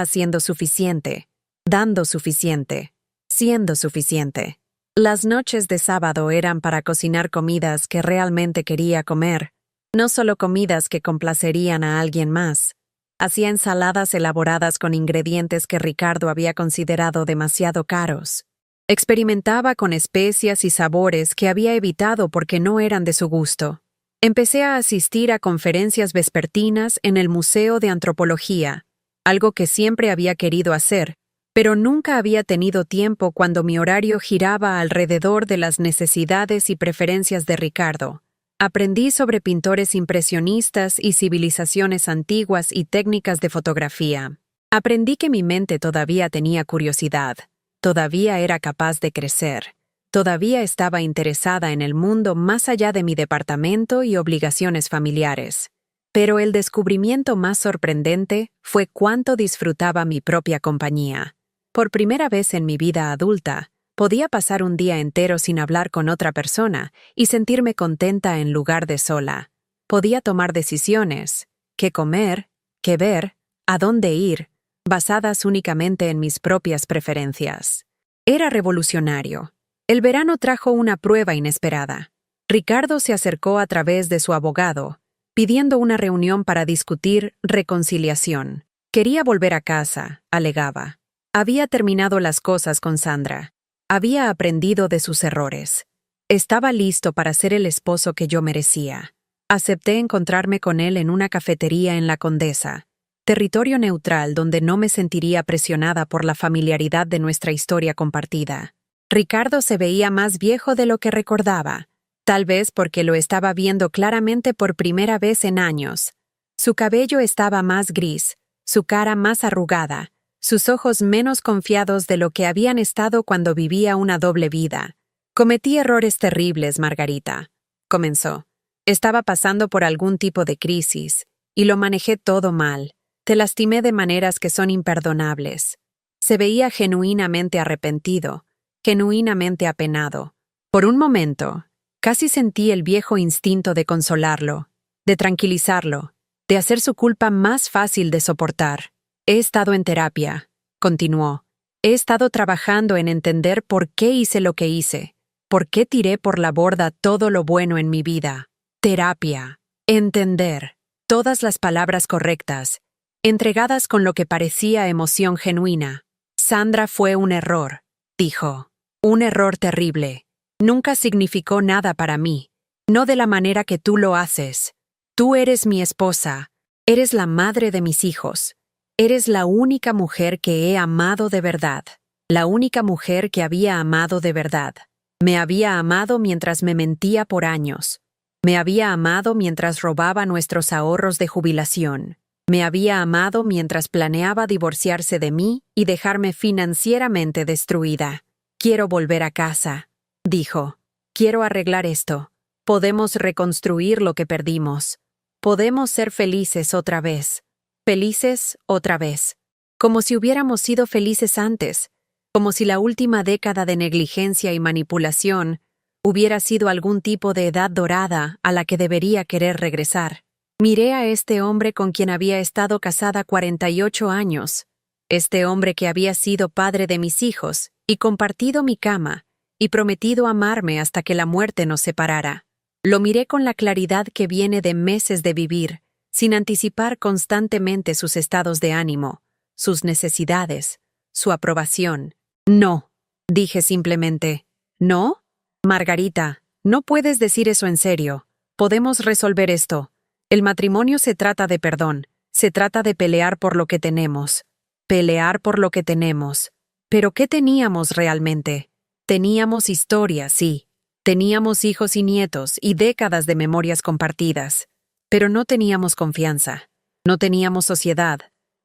haciendo suficiente, dando suficiente, siendo suficiente. Las noches de sábado eran para cocinar comidas que realmente quería comer, no solo comidas que complacerían a alguien más. Hacía ensaladas elaboradas con ingredientes que Ricardo había considerado demasiado caros. Experimentaba con especias y sabores que había evitado porque no eran de su gusto. Empecé a asistir a conferencias vespertinas en el Museo de Antropología, algo que siempre había querido hacer, pero nunca había tenido tiempo cuando mi horario giraba alrededor de las necesidades y preferencias de Ricardo. Aprendí sobre pintores impresionistas y civilizaciones antiguas y técnicas de fotografía. Aprendí que mi mente todavía tenía curiosidad, todavía era capaz de crecer, todavía estaba interesada en el mundo más allá de mi departamento y obligaciones familiares. Pero el descubrimiento más sorprendente fue cuánto disfrutaba mi propia compañía. Por primera vez en mi vida adulta, podía pasar un día entero sin hablar con otra persona y sentirme contenta en lugar de sola. Podía tomar decisiones, qué comer, qué ver, a dónde ir, basadas únicamente en mis propias preferencias. Era revolucionario. El verano trajo una prueba inesperada. Ricardo se acercó a través de su abogado, pidiendo una reunión para discutir reconciliación. Quería volver a casa, alegaba. Había terminado las cosas con Sandra. Había aprendido de sus errores. Estaba listo para ser el esposo que yo merecía. Acepté encontrarme con él en una cafetería en La Condesa, territorio neutral donde no me sentiría presionada por la familiaridad de nuestra historia compartida. Ricardo se veía más viejo de lo que recordaba, tal vez porque lo estaba viendo claramente por primera vez en años. Su cabello estaba más gris, su cara más arrugada, sus ojos menos confiados de lo que habían estado cuando vivía una doble vida. Cometí errores terribles, Margarita, comenzó. Estaba pasando por algún tipo de crisis, y lo manejé todo mal. Te lastimé de maneras que son imperdonables. Se veía genuinamente arrepentido, genuinamente apenado. Por un momento, casi sentí el viejo instinto de consolarlo, de tranquilizarlo, de hacer su culpa más fácil de soportar. He estado en terapia, continuó. He estado trabajando en entender por qué hice lo que hice, por qué tiré por la borda todo lo bueno en mi vida. Terapia. Entender. Todas las palabras correctas, entregadas con lo que parecía emoción genuina. Sandra fue un error, dijo. Un error terrible. Nunca significó nada para mí. No de la manera que tú lo haces. Tú eres mi esposa. Eres la madre de mis hijos. Eres la única mujer que he amado de verdad. La única mujer que había amado de verdad. Me había amado mientras me mentía por años. Me había amado mientras robaba nuestros ahorros de jubilación. Me había amado mientras planeaba divorciarse de mí y dejarme financieramente destruida. Quiero volver a casa, dijo. Quiero arreglar esto. Podemos reconstruir lo que perdimos. Podemos ser felices otra vez. Felices otra vez. Como si hubiéramos sido felices antes. Como si la última década de negligencia y manipulación hubiera sido algún tipo de edad dorada a la que debería querer regresar. Miré a este hombre con quien había estado casada 48 años, este hombre que había sido padre de mis hijos y compartido mi cama, y prometido amarme hasta que la muerte nos separara. Lo miré con la claridad que viene de meses de vivir, sin anticipar constantemente sus estados de ánimo, sus necesidades, su aprobación. No, dije simplemente. ¿No? Margarita, no puedes decir eso en serio. Podemos resolver esto. El matrimonio se trata de perdón, se trata de pelear por lo que tenemos. Pelear por lo que tenemos. ¿Pero qué teníamos realmente? Teníamos historia, sí. Teníamos hijos y nietos y décadas de memorias compartidas. Pero no teníamos confianza. No teníamos sociedad.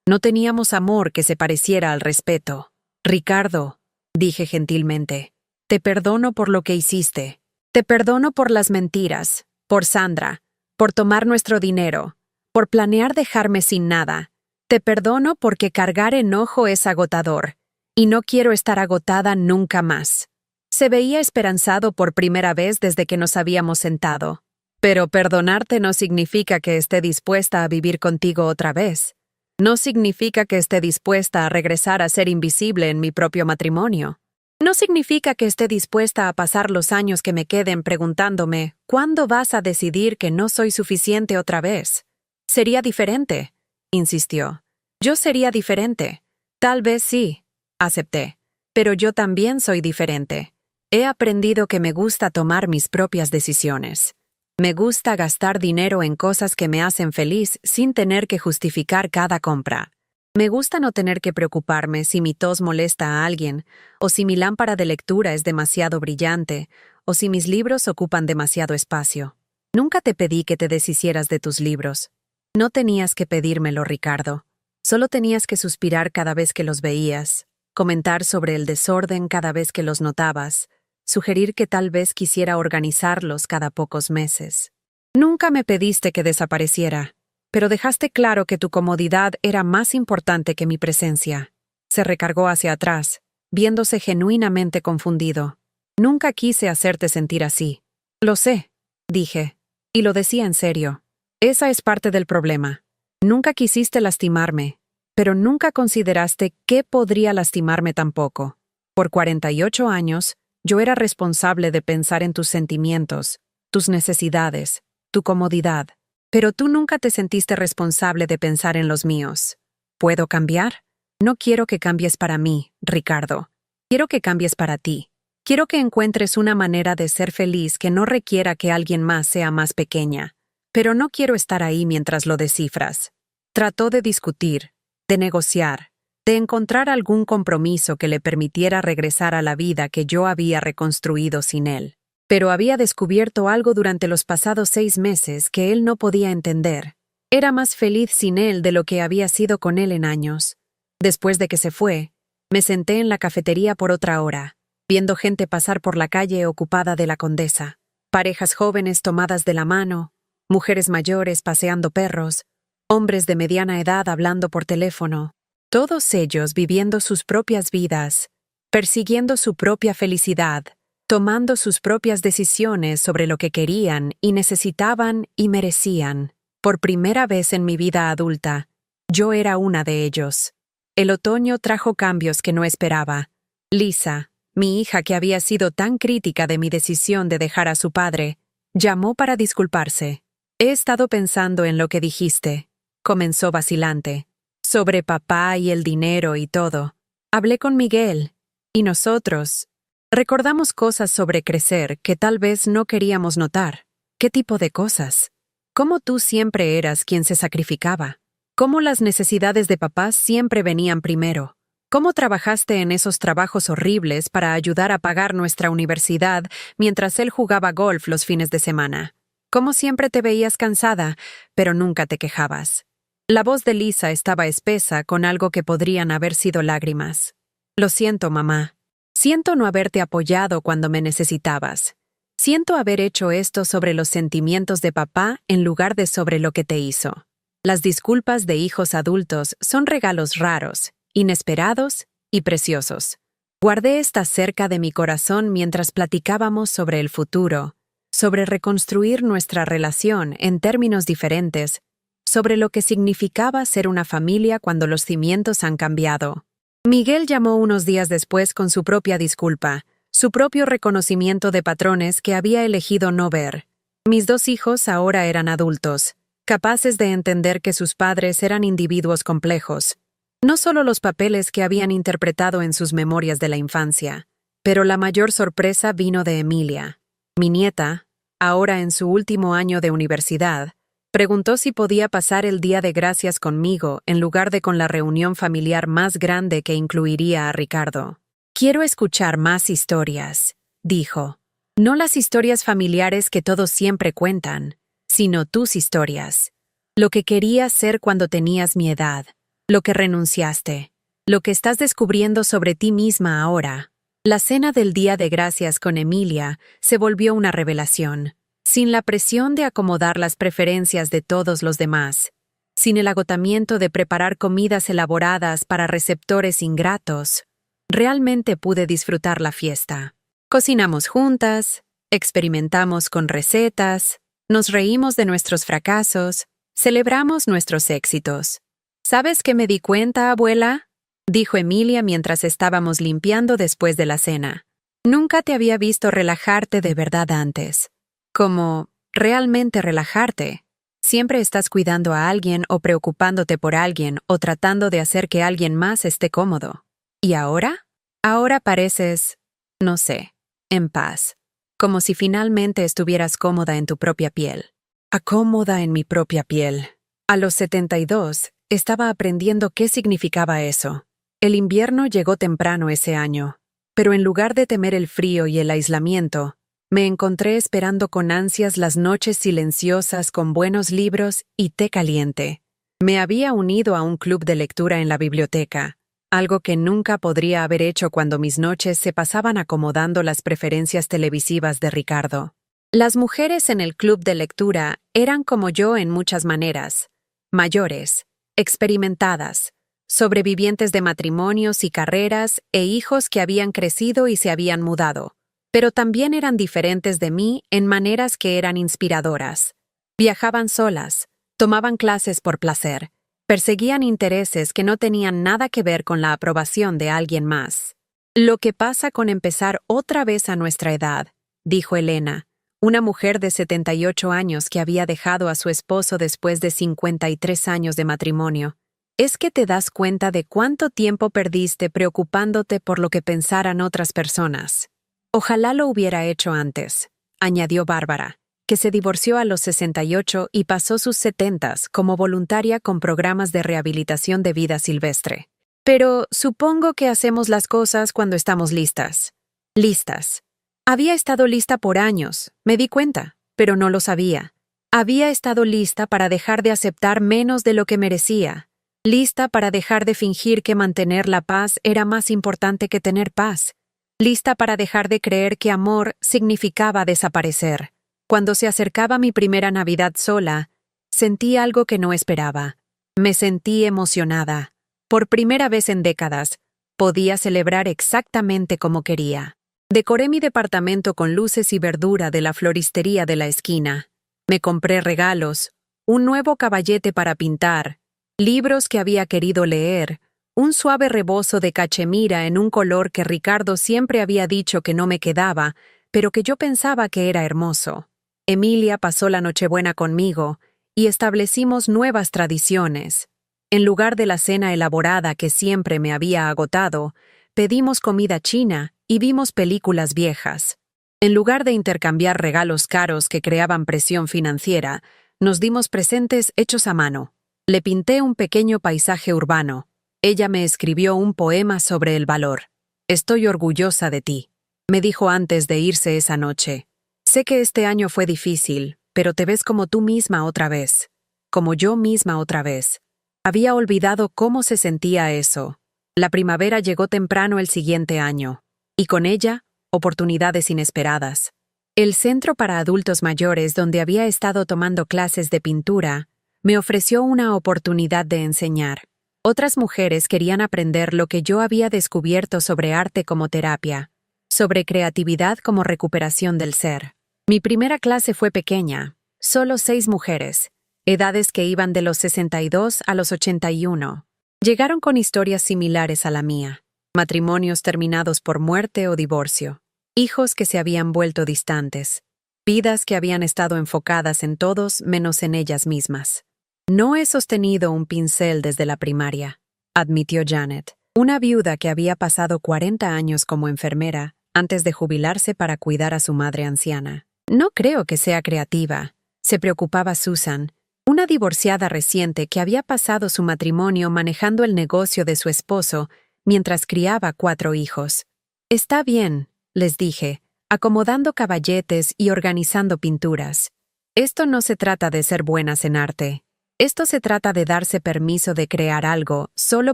No teníamos amor que se pareciera al respeto. Ricardo, dije gentilmente, te perdono por lo que hiciste. Te perdono por las mentiras, por Sandra, por tomar nuestro dinero, por planear dejarme sin nada. Te perdono porque cargar enojo es agotador, y no quiero estar agotada nunca más. Se veía esperanzado por primera vez desde que nos habíamos sentado. Pero perdonarte no significa que esté dispuesta a vivir contigo otra vez. No significa que esté dispuesta a regresar a ser invisible en mi propio matrimonio. No significa que esté dispuesta a pasar los años que me queden preguntándome, ¿cuándo vas a decidir que no soy suficiente otra vez? Sería diferente, insistió. Yo sería diferente. Tal vez sí, acepté. Pero yo también soy diferente. He aprendido que me gusta tomar mis propias decisiones. Me gusta gastar dinero en cosas que me hacen feliz sin tener que justificar cada compra. Me gusta no tener que preocuparme si mi tos molesta a alguien, o si mi lámpara de lectura es demasiado brillante, o si mis libros ocupan demasiado espacio. Nunca te pedí que te deshicieras de tus libros. No tenías que pedírmelo, Ricardo. Solo tenías que suspirar cada vez que los veías, comentar sobre el desorden cada vez que los notabas, sugerir que tal vez quisiera organizarlos cada pocos meses. Nunca me pediste que desapareciera, pero dejaste claro que tu comodidad era más importante que mi presencia. Se recargó hacia atrás, viéndose genuinamente confundido. Nunca quise hacerte sentir así. Lo sé, dije, y lo decía en serio. Esa es parte del problema. Nunca quisiste lastimarme, pero nunca consideraste qué podría lastimarme tampoco. Por 48 años, yo era responsable de pensar en tus sentimientos, tus necesidades, tu comodidad, pero tú nunca te sentiste responsable de pensar en los míos. ¿Puedo cambiar? No quiero que cambies para mí, Ricardo. Quiero que cambies para ti. Quiero que encuentres una manera de ser feliz que no requiera que alguien más sea más pequeña. Pero no quiero estar ahí mientras lo descifras. Trató de discutir, de negociar, de encontrar algún compromiso que le permitiera regresar a la vida que yo había reconstruido sin él. Pero había descubierto algo durante los pasados 6 meses que él no podía entender. Era más feliz sin él de lo que había sido con él en años. Después de que se fue, me senté en la cafetería por otra hora, viendo gente pasar por la calle ocupada de la Condesa, parejas jóvenes tomadas de la mano, mujeres mayores paseando perros, hombres de mediana edad hablando por teléfono, todos ellos viviendo sus propias vidas, persiguiendo su propia felicidad, tomando sus propias decisiones sobre lo que querían y necesitaban y merecían. Por primera vez en mi vida adulta, yo era una de ellos. El otoño trajo cambios que no esperaba. Lisa, mi hija que había sido tan crítica de mi decisión de dejar a su padre, llamó para disculparse. He estado pensando en lo que dijiste, comenzó vacilante, sobre papá y el dinero y todo. Hablé con Miguel, y nosotros recordamos cosas sobre crecer que tal vez no queríamos notar. ¿Qué tipo de cosas? Cómo tú siempre eras quien se sacrificaba. Cómo las necesidades de papá siempre venían primero. ¿Cómo trabajaste en esos trabajos horribles para ayudar a pagar nuestra universidad mientras él jugaba golf los fines de semana? ¿Cómo siempre te veías cansada, pero nunca te quejabas? La voz de Lisa estaba espesa con algo que podrían haber sido lágrimas. Lo siento, mamá. Siento no haberte apoyado cuando me necesitabas. Siento haber hecho esto sobre los sentimientos de papá en lugar de sobre lo que te hizo. Las disculpas de hijos adultos son regalos raros, inesperados y preciosos. Guardé esta cerca de mi corazón mientras platicábamos sobre el futuro, sobre reconstruir nuestra relación en términos diferentes, sobre lo que significaba ser una familia cuando los cimientos han cambiado. Miguel llamó unos días después con su propia disculpa, su propio reconocimiento de patrones que había elegido no ver. Mis 2 hijos ahora eran adultos, capaces de entender que sus padres eran individuos complejos. No solo los papeles que habían interpretado en sus memorias de la infancia, pero la mayor sorpresa vino de Emilia. Mi nieta, ahora en su último año de universidad, preguntó si podía pasar el Día de Gracias conmigo en lugar de con la reunión familiar más grande que incluiría a Ricardo. «Quiero escuchar más historias», dijo. «No las historias familiares que todos siempre cuentan, sino tus historias. Lo que querías ser cuando tenías mi edad, lo que renunciaste, lo que estás descubriendo sobre ti misma ahora». La cena del Día de Gracias con Emilia se volvió una revelación, sin la presión de acomodar las preferencias de todos los demás, sin el agotamiento de preparar comidas elaboradas para receptores ingratos. Realmente pude disfrutar la fiesta. Cocinamos juntas, experimentamos con recetas, nos reímos de nuestros fracasos, celebramos nuestros éxitos. ¿Sabes qué me di cuenta, abuela?, dijo Emilia mientras estábamos limpiando después de la cena. Nunca te había visto relajarte de verdad antes. Como realmente relajarte. Siempre estás cuidando a alguien o preocupándote por alguien o tratando de hacer que alguien más esté cómodo. ¿Y ahora? Ahora pareces, no sé, en paz. Como si finalmente estuvieras cómoda en tu propia piel. Acómoda en mi propia piel. A los 72, estaba aprendiendo qué significaba eso. El invierno llegó temprano ese año, pero en lugar de temer el frío y el aislamiento, me encontré esperando con ansias las noches silenciosas con buenos libros y té caliente. Me había unido a un club de lectura en la biblioteca, algo que nunca podría haber hecho cuando mis noches se pasaban acomodando las preferencias televisivas de Ricardo. Las mujeres en el club de lectura eran como yo en muchas maneras, mayores, experimentadas, sobrevivientes de matrimonios y carreras e hijos que habían crecido y se habían mudado, pero también eran diferentes de mí en maneras que eran inspiradoras. Viajaban solas, tomaban clases por placer, perseguían intereses que no tenían nada que ver con la aprobación de alguien más. Lo que pasa con empezar otra vez a nuestra edad, dijo Elena, una mujer de 78 años que había dejado a su esposo después de 53 años de matrimonio, es que te das cuenta de cuánto tiempo perdiste preocupándote por lo que pensaran otras personas. Ojalá lo hubiera hecho antes, añadió Bárbara, que se divorció a los 68 y pasó sus 70s como voluntaria con programas de rehabilitación de vida silvestre. Pero supongo que hacemos las cosas cuando estamos listas. Listas. Había estado lista por años, me di cuenta, pero no lo sabía. Había estado lista para dejar de aceptar menos de lo que merecía. Lista para dejar de fingir que mantener la paz era más importante que tener paz. Lista para dejar de creer que amor significaba desaparecer. Cuando se acercaba mi primera Navidad sola, sentí algo que no esperaba. Me sentí emocionada. Por primera vez en décadas, podía celebrar exactamente como quería. Decoré mi departamento con luces y verdura de la floristería de la esquina. Me compré regalos, un nuevo caballete para pintar, libros que había querido leer, un suave rebozo de cachemira en un color que Ricardo siempre había dicho que no me quedaba, pero que yo pensaba que era hermoso. Emilia pasó la Nochebuena conmigo y establecimos nuevas tradiciones. En lugar de la cena elaborada que siempre me había agotado, pedimos comida china y vimos películas viejas. En lugar de intercambiar regalos caros que creaban presión financiera, nos dimos presentes hechos a mano. Le pinté un pequeño paisaje urbano, Ella me escribió un poema sobre el valor. Estoy orgullosa de ti, me dijo antes de irse esa noche. Sé que este año fue difícil, pero te ves como tú misma otra vez. Como yo misma otra vez. Había olvidado cómo se sentía eso. La primavera llegó temprano el siguiente año, y con ella, oportunidades inesperadas. El centro para adultos mayores donde había estado tomando clases de pintura me ofreció una oportunidad de enseñar. Otras mujeres querían aprender lo que yo había descubierto sobre arte como terapia, sobre creatividad como recuperación del ser. Mi primera clase fue pequeña, solo 6 mujeres, edades que iban de los 62 a los 81. Llegaron con historias similares a la mía, matrimonios terminados por muerte o divorcio, hijos que se habían vuelto distantes, vidas que habían estado enfocadas en todos menos en ellas mismas. No he sostenido un pincel desde la primaria, admitió Janet, una viuda que había pasado 40 años como enfermera antes de jubilarse para cuidar a su madre anciana. No creo que sea creativa, se preocupaba Susan, una divorciada reciente que había pasado su matrimonio manejando el negocio de su esposo mientras criaba 4 hijos. Está bien, les dije, acomodando caballetes y organizando pinturas. Esto no se trata de ser buenas en arte. Esto se trata de darse permiso de crear algo solo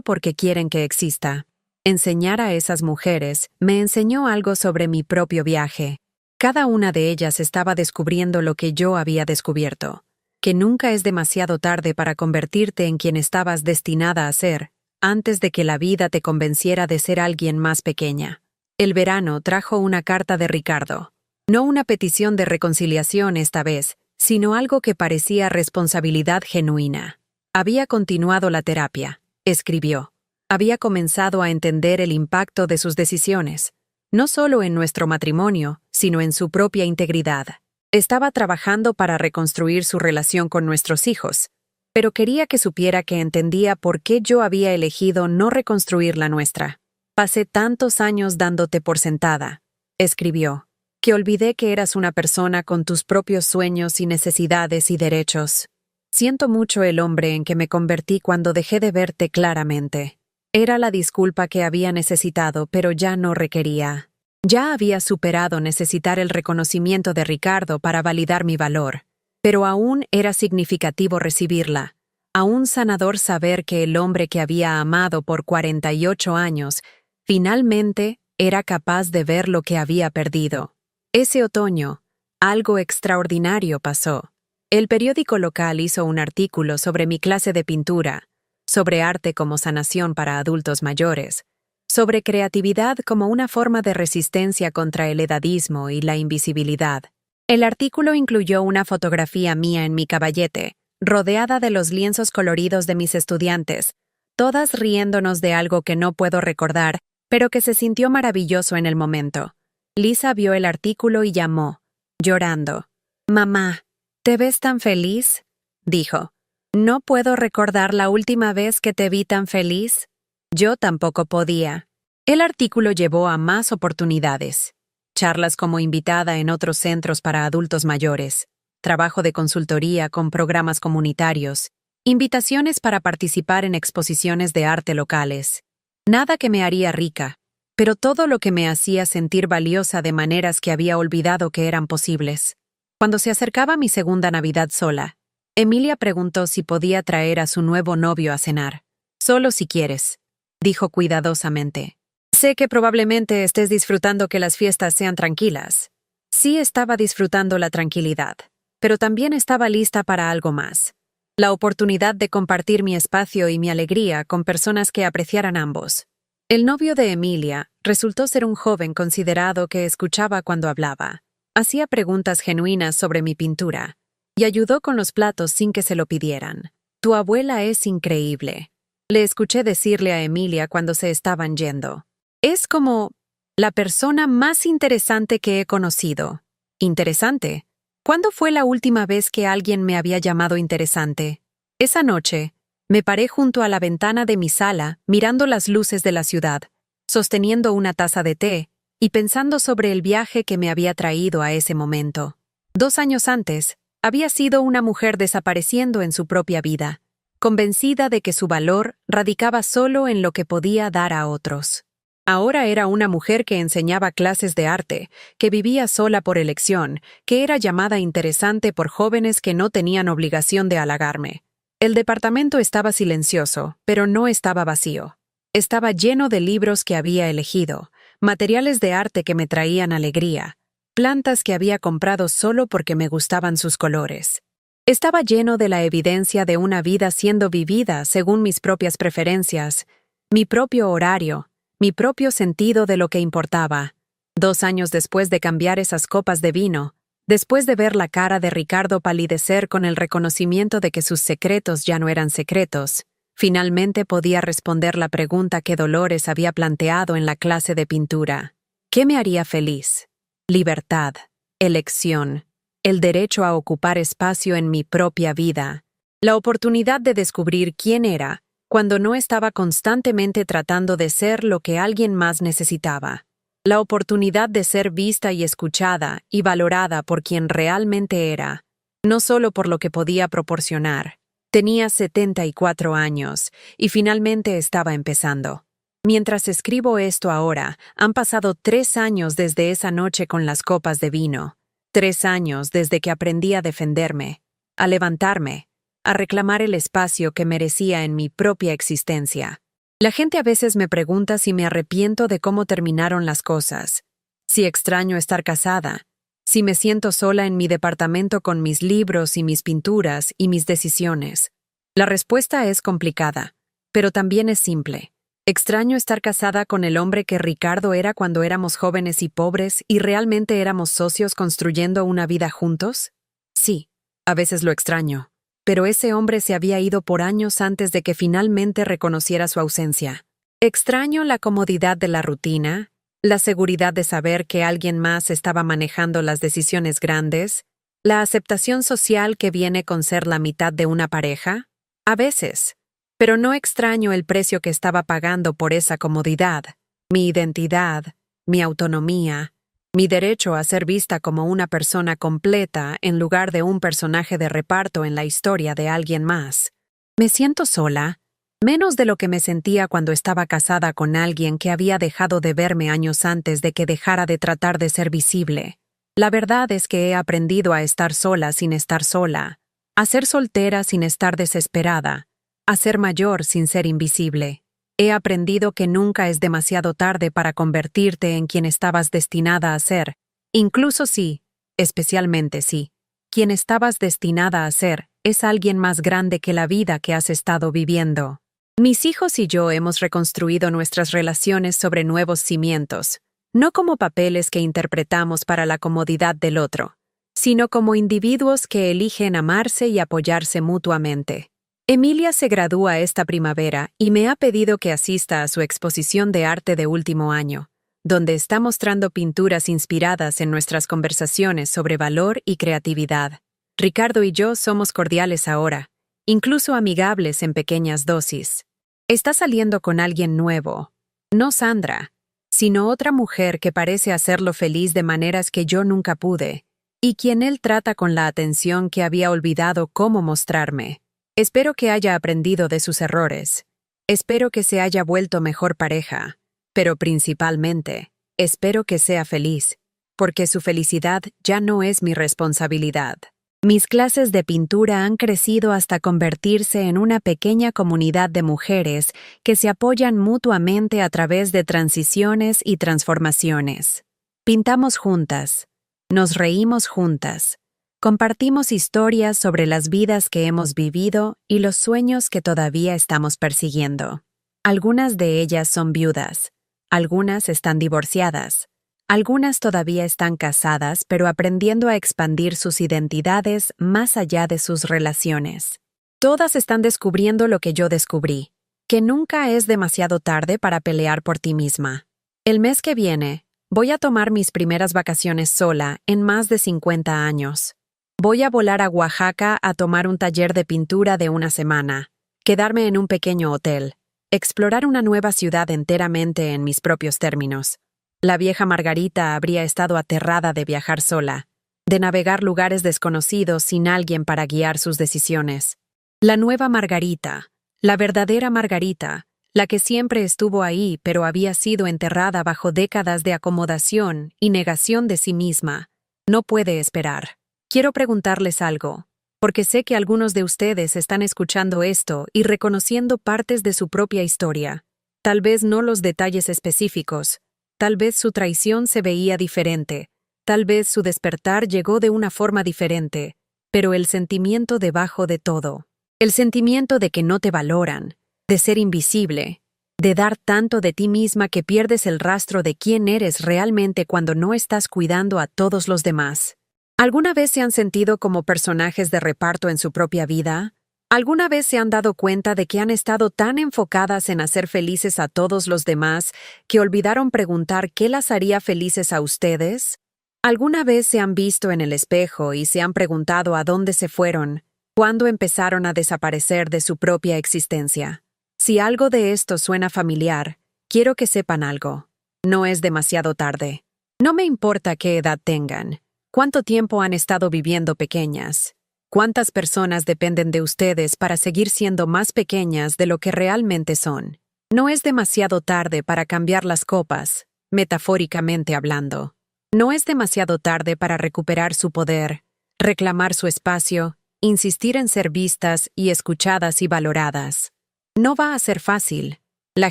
porque quieren que exista. Enseñar a esas mujeres me enseñó algo sobre mi propio viaje. Cada una de ellas estaba descubriendo lo que yo había descubierto, que nunca es demasiado tarde para convertirte en quien estabas destinada a ser, antes de que la vida te convenciera de ser alguien más pequeña. El verano trajo una carta de Ricardo. No una petición de reconciliación esta vez, sino algo que parecía responsabilidad genuina. Había continuado la terapia, escribió. Había comenzado a entender el impacto de sus decisiones, no solo en nuestro matrimonio, sino en su propia integridad. Estaba trabajando para reconstruir su relación con nuestros hijos, pero quería que supiera que entendía por qué yo había elegido no reconstruir la nuestra. Pasé tantos años dándote por sentada, escribió, que olvidé que eras una persona con tus propios sueños y necesidades y derechos. Siento mucho el hombre en que me convertí cuando dejé de verte claramente. Era la disculpa que había necesitado, pero ya no requería. Ya había superado necesitar el reconocimiento de Ricardo para validar mi valor, pero aún era significativo recibirla. Aún sanador saber que el hombre que había amado por 48 años finalmente era capaz de ver lo que había perdido. Ese otoño, algo extraordinario pasó. El periódico local hizo un artículo sobre mi clase de pintura, sobre arte como sanación para adultos mayores, sobre creatividad como una forma de resistencia contra el edadismo y la invisibilidad. El artículo incluyó una fotografía mía en mi caballete, rodeada de los lienzos coloridos de mis estudiantes, todas riéndonos de algo que no puedo recordar, pero que se sintió maravilloso en el momento. Lisa vio el artículo y llamó, llorando. «Mamá, ¿te ves tan feliz?», dijo. «No puedo recordar la última vez que te vi tan feliz». Yo tampoco podía. El artículo llevó a más oportunidades. Charlas como invitada en otros centros para adultos mayores, trabajo de consultoría con programas comunitarios, invitaciones para participar en exposiciones de arte locales. Nada que me haría rica, pero todo lo que me hacía sentir valiosa de maneras que había olvidado que eran posibles. Cuando se acercaba mi segunda Navidad sola, Emilia preguntó si podía traer a su nuevo novio a cenar. «Solo si quieres», dijo cuidadosamente. «Sé que probablemente estés disfrutando que las fiestas sean tranquilas». Sí estaba disfrutando la tranquilidad, pero también estaba lista para algo más. La oportunidad de compartir mi espacio y mi alegría con personas que apreciaran ambos. El novio de Emilia resultó ser un joven considerado que escuchaba cuando hablaba. Hacía preguntas genuinas sobre mi pintura y ayudó con los platos sin que se lo pidieran. «Tu abuela es increíble», le escuché decirle a Emilia cuando se estaban yendo. «Es como la persona más interesante que he conocido». «¿Interesante? ¿Cuándo fue la última vez que alguien me había llamado interesante?» Esa noche, me paré junto a la ventana de mi sala, mirando las luces de la ciudad, sosteniendo una taza de té y pensando sobre el viaje que me había traído a ese momento. 2 años antes, había sido una mujer desapareciendo en su propia vida. convencida de que su valor radicaba solo en lo que podía dar a otros. Ahora era una mujer que enseñaba clases de arte, que vivía sola por elección, que era llamada interesante por jóvenes que no tenían obligación de halagarme. El departamento estaba silencioso, pero no estaba vacío. Estaba lleno de libros que había elegido, materiales de arte que me traían alegría, plantas que había comprado solo porque me gustaban sus colores. Estaba lleno de la evidencia de una vida siendo vivida según mis propias preferencias, mi propio horario, mi propio sentido de lo que importaba. 2 años después de cambiar esas copas de vino, después de ver la cara de Ricardo palidecer con el reconocimiento de que sus secretos ya no eran secretos, finalmente podía responder la pregunta que Dolores había planteado en la clase de pintura. ¿Qué me haría feliz? Libertad, elección, el derecho a ocupar espacio en mi propia vida, la oportunidad de descubrir quién era, cuando no estaba constantemente tratando de ser lo que alguien más necesitaba. La oportunidad de ser vista y escuchada y valorada por quien realmente era, no solo por lo que podía proporcionar. Tenía 74 años y finalmente estaba empezando. Mientras escribo esto ahora, han pasado 3 años desde esa noche con las copas de vino. 3 años desde que aprendí a defenderme, a levantarme, a reclamar el espacio que merecía en mi propia existencia. La gente a veces me pregunta si me arrepiento de cómo terminaron las cosas, si extraño estar casada, si me siento sola en mi departamento con mis libros y mis pinturas y mis decisiones. La respuesta es complicada, pero también es simple. ¿Extraño estar casada con el hombre que Ricardo era cuando éramos jóvenes y pobres y realmente éramos socios construyendo una vida juntos? Sí, a veces lo extraño. Pero ese hombre se había ido por años antes de que finalmente reconociera su ausencia. Extraño la comodidad de la rutina, la seguridad de saber que alguien más estaba manejando las decisiones grandes, la aceptación social que viene con ser la mitad de una pareja. A veces. Pero no extraño el precio que estaba pagando por esa comodidad, mi identidad, mi autonomía, mi derecho a ser vista como una persona completa en lugar de un personaje de reparto en la historia de alguien más. ¿Me siento sola? Menos de lo que me sentía cuando estaba casada con alguien que había dejado de verme años antes de que dejara de tratar de ser visible. La verdad es que he aprendido a estar sola sin estar sola, a ser soltera sin estar desesperada, a ser mayor sin ser invisible. He aprendido que nunca es demasiado tarde para convertirte en quien estabas destinada a ser, incluso si, especialmente si, quien estabas destinada a ser es alguien más grande que la vida que has estado viviendo. Mis hijos y yo hemos reconstruido nuestras relaciones sobre nuevos cimientos, no como papeles que interpretamos para la comodidad del otro, sino como individuos que eligen amarse y apoyarse mutuamente. Emilia se gradúa esta primavera y me ha pedido que asista a su exposición de arte de último año, donde está mostrando pinturas inspiradas en nuestras conversaciones sobre valor y creatividad. Ricardo y yo somos cordiales ahora, incluso amigables en pequeñas dosis. Está saliendo con alguien nuevo, no Sandra, sino otra mujer que parece hacerlo feliz de maneras que yo nunca pude, y quien él trata con la atención que había olvidado cómo mostrarme. Espero que haya aprendido de sus errores. Espero que se haya vuelto mejor pareja. Pero principalmente, espero que sea feliz, porque su felicidad ya no es mi responsabilidad. Mis clases de pintura han crecido hasta convertirse en una pequeña comunidad de mujeres que se apoyan mutuamente a través de transiciones y transformaciones. Pintamos juntas, nos reímos juntas. Compartimos historias sobre las vidas que hemos vivido y los sueños que todavía estamos persiguiendo. Algunas de ellas son viudas, algunas están divorciadas, algunas todavía están casadas pero aprendiendo a expandir sus identidades más allá de sus relaciones. Todas están descubriendo lo que yo descubrí, que nunca es demasiado tarde para pelear por ti misma. El mes que viene, voy a tomar mis primeras vacaciones sola en más de 50 años. Voy a volar a Oaxaca a tomar un taller de pintura de una semana, quedarme en un pequeño hotel, explorar una nueva ciudad enteramente en mis propios términos. La vieja Margarita habría estado aterrada de viajar sola, de navegar lugares desconocidos sin alguien para guiar sus decisiones. La nueva Margarita, la verdadera Margarita, la que siempre estuvo ahí pero había sido enterrada bajo décadas de acomodación y negación de sí misma, no puede esperar. Quiero preguntarles algo, porque sé que algunos de ustedes están escuchando esto y reconociendo partes de su propia historia. Tal vez no los detalles específicos, tal vez su traición se veía diferente, tal vez su despertar llegó de una forma diferente, pero el sentimiento debajo de todo, el sentimiento de que no te valoran, de ser invisible, de dar tanto de ti misma que pierdes el rastro de quién eres realmente cuando no estás cuidando a todos los demás. ¿Alguna vez se han sentido como personajes de reparto en su propia vida? ¿Alguna vez se han dado cuenta de que han estado tan enfocadas en hacer felices a todos los demás que olvidaron preguntar qué las haría felices a ustedes? ¿Alguna vez se han visto en el espejo y se han preguntado a dónde se fueron, cuándo empezaron a desaparecer de su propia existencia? Si algo de esto suena familiar, quiero que sepan algo. No es demasiado tarde. No me importa qué edad tengan, cuánto tiempo han estado viviendo pequeñas, cuántas personas dependen de ustedes para seguir siendo más pequeñas de lo que realmente son. No es demasiado tarde para cambiar las copas, metafóricamente hablando. No es demasiado tarde para recuperar su poder, reclamar su espacio, insistir en ser vistas y escuchadas y valoradas. No va a ser fácil. La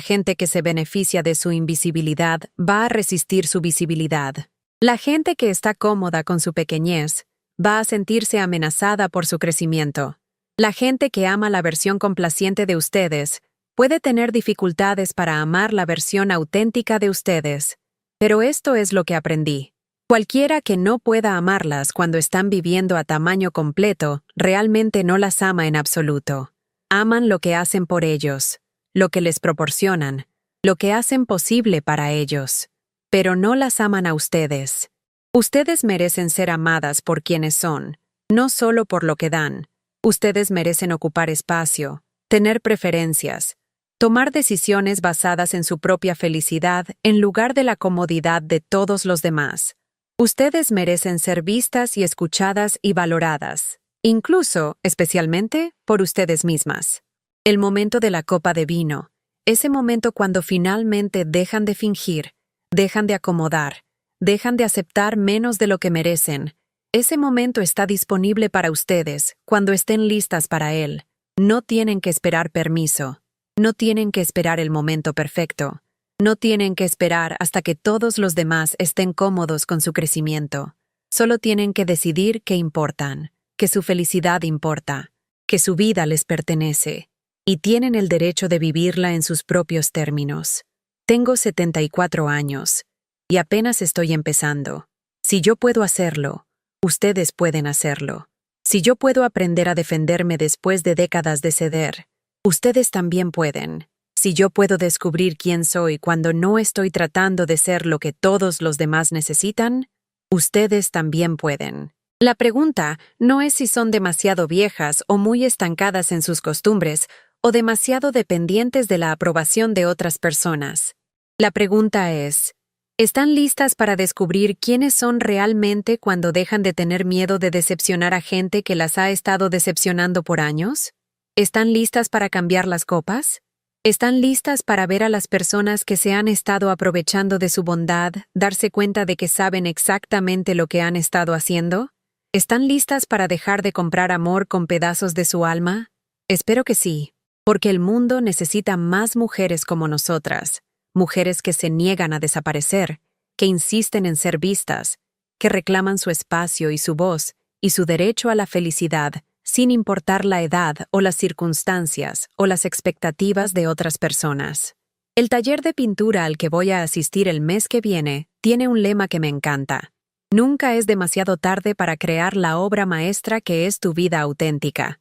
gente que se beneficia de su invisibilidad va a resistir su visibilidad. La gente que está cómoda con su pequeñez va a sentirse amenazada por su crecimiento. La gente que ama la versión complaciente de ustedes puede tener dificultades para amar la versión auténtica de ustedes. Pero esto es lo que aprendí. Cualquiera que no pueda amarlas cuando están viviendo a tamaño completo realmente no las ama en absoluto. Aman lo que hacen por ellos, lo que les proporcionan, lo que hacen posible para ellos. Pero no las aman a ustedes. Ustedes merecen ser amadas por quienes son, no solo por lo que dan. Ustedes merecen ocupar espacio, tener preferencias, tomar decisiones basadas en su propia felicidad en lugar de la comodidad de todos los demás. Ustedes merecen ser vistas y escuchadas y valoradas. Incluso, especialmente, por ustedes mismas. El momento de la copa de vino, ese momento cuando finalmente dejan de fingir, dejan de acomodar, dejan de aceptar menos de lo que merecen, ese momento está disponible para ustedes cuando estén listas para él. No tienen que esperar permiso, no tienen que esperar el momento perfecto, no tienen que esperar hasta que todos los demás estén cómodos con su crecimiento. Solo tienen que decidir que importan, que su felicidad importa, que su vida les pertenece, y tienen el derecho de vivirla en sus propios términos. Tengo 74 años, y apenas estoy empezando. Si yo puedo hacerlo, ustedes pueden hacerlo. Si yo puedo aprender a defenderme después de décadas de ceder, ustedes también pueden. Si yo puedo descubrir quién soy cuando no estoy tratando de ser lo que todos los demás necesitan, ustedes también pueden. La pregunta no es si son demasiado viejas o muy estancadas en sus costumbres o demasiado dependientes de la aprobación de otras personas. La pregunta es, ¿están listas para descubrir quiénes son realmente cuando dejan de tener miedo de decepcionar a gente que las ha estado decepcionando por años? ¿Están listas para cambiar las copas? ¿Están listas para ver a las personas que se han estado aprovechando de su bondad, darse cuenta de que saben exactamente lo que han estado haciendo? ¿Están listas para dejar de comprar amor con pedazos de su alma? Espero que sí, porque el mundo necesita más mujeres como nosotras, mujeres que se niegan a desaparecer, que insisten en ser vistas, que reclaman su espacio y su voz y su derecho a la felicidad, sin importar la edad o las circunstancias o las expectativas de otras personas. El taller de pintura al que voy a asistir el mes que viene tiene un lema que me encanta. Nunca es demasiado tarde para crear la obra maestra que es tu vida auténtica.